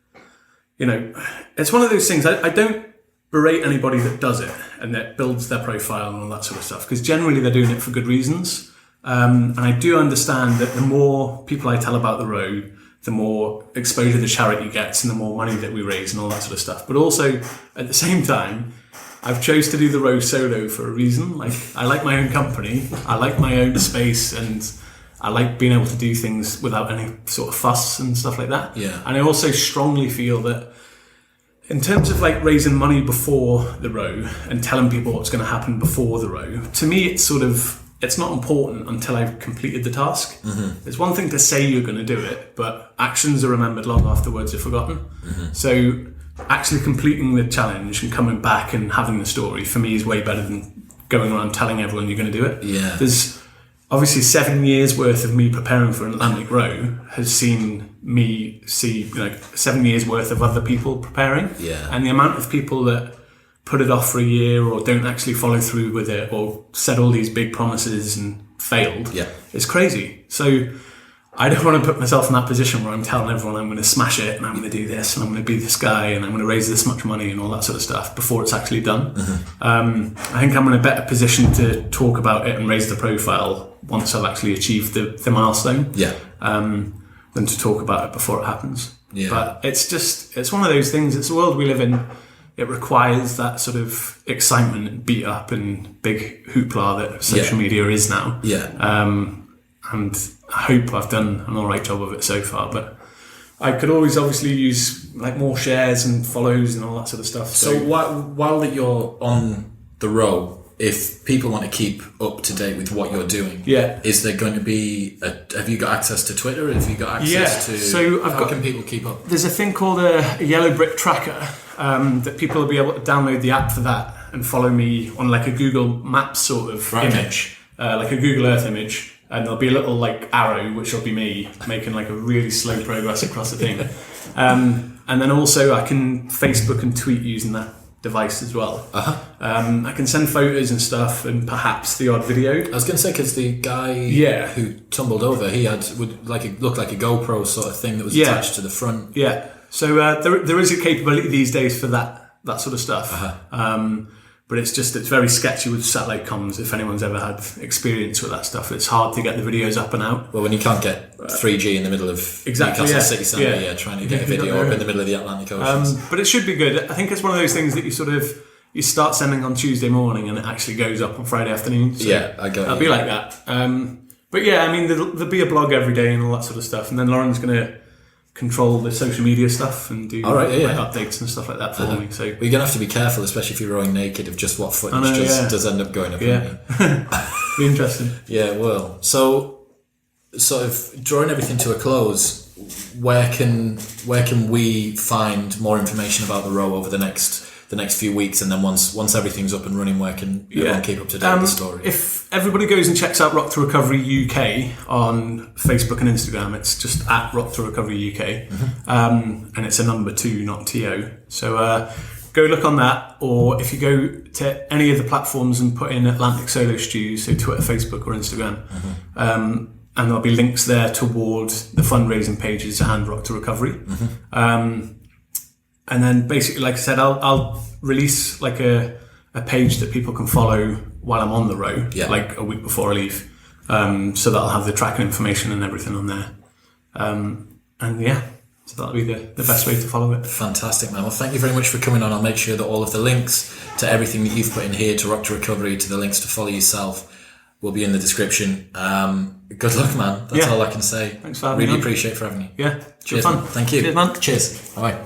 it's one of those things. I don't berate anybody that does it and that builds their profile and all that sort of stuff, because generally they're doing it for good reasons. And I do understand that the more people I tell about the row, the more exposure the charity gets and the more money that we raise and all that sort of stuff. But also, at the same time, I've chose to do the row solo for a reason. Like, I like my own company, I like my own space, and I like being able to do things without any sort of fuss and stuff like that. Yeah. And I also strongly feel that in terms of like raising money before the row and telling people what's going to happen before the row, to me it's not important until I've completed the task. It's one thing to say you're going to do it, but actions are remembered long after words are forgotten. So actually completing the challenge and coming back and having the story, for me, is way better than going around telling everyone you're going to do it. Yeah. There's obviously 7 years worth of me preparing for an Atlantic Row has seen me see 7 years worth of other people preparing. Yeah. And the amount of people that put it off for a year or don't actually follow through with it or said all these big promises and failed. Yeah. It's crazy. So I don't want to put myself in that position where I'm telling everyone I'm going to smash it and I'm going to do this and I'm going to be this guy and I'm going to raise this much money and all that sort of stuff before it's actually done. I think I'm in a better position to talk about it and raise the profile once I've actually achieved the milestone than to talk about it before it happens. Yeah. But it's one of those things. It's the world we live in. It requires that sort of excitement and beat up and big hoopla that social media is now. Yeah. And I hope I've done an all right job of it so far, but I could always obviously use like more shares and follows and all that sort of stuff. So while that you're on the row, if people want to keep up to date with what you're doing, is there going to be have you got access to Twitter? Have you got access to? So how can people keep up? There's a thing called a yellow brick tracker that people will be able to download the app for that and follow me on like a Google Maps sort of image, like a Google Earth image. And there'll be a little like arrow, which will be me making like a really slow progress across the thing. And then also I can Facebook and tweet using that device as well. I can send photos and stuff and perhaps the odd video. I was going to say, because the guy who tumbled over, he looked like a GoPro sort of thing that was attached to the front. Yeah. So there is a capability these days for that sort of stuff. But it's very sketchy with satellite comms. If anyone's ever had experience with that stuff, it's hard to get the videos up and out. Well, when you can't get 3G in the middle of Newcastle city centre, trying to get a video up in the middle of the Atlantic Ocean. But it should be good. I think it's one of those things that you start sending on Tuesday morning and it actually goes up on Friday afternoon. So I got it. It'll be like that. But yeah, I mean, there'll be a blog every day and all that sort of stuff. And then Lauren's going to control the social media stuff and do updates and stuff like that for me. So you're going to have to be careful, especially if you're rowing naked, of just what footage does end up going up. Be interesting. Yeah, well, so sort of drawing everything to a close, where can we find more information about the row over the next few weeks, and then once everything's up and running, where can everyone keep up to date with the story? If everybody goes and checks out Rock to Recovery UK on Facebook and Instagram, it's just at Rock to Recovery UK, and it's a number 2, not TO. So go look on that, or if you go to any of the platforms and put in Atlantic Solo Stews, so Twitter, Facebook, or Instagram, and there'll be links there toward the fundraising pages and Rock to Recovery. And then basically, like I said, I'll release like a page that people can follow while I'm on the row, like a week before I leave, so that I'll have the tracking information and everything on there. So that'll be the best way to follow it. Fantastic, man. Well, thank you very much for coming on. I'll make sure that all of the links to everything that you've put in here, to Rock to Recovery, to the links to follow yourself, will be in the description. Good luck, man. That's all I can say. Thanks for having me. Really appreciate for having you. Yeah, cheers, fun. Man. Thank you. Cheers, man. Cheers. Bye.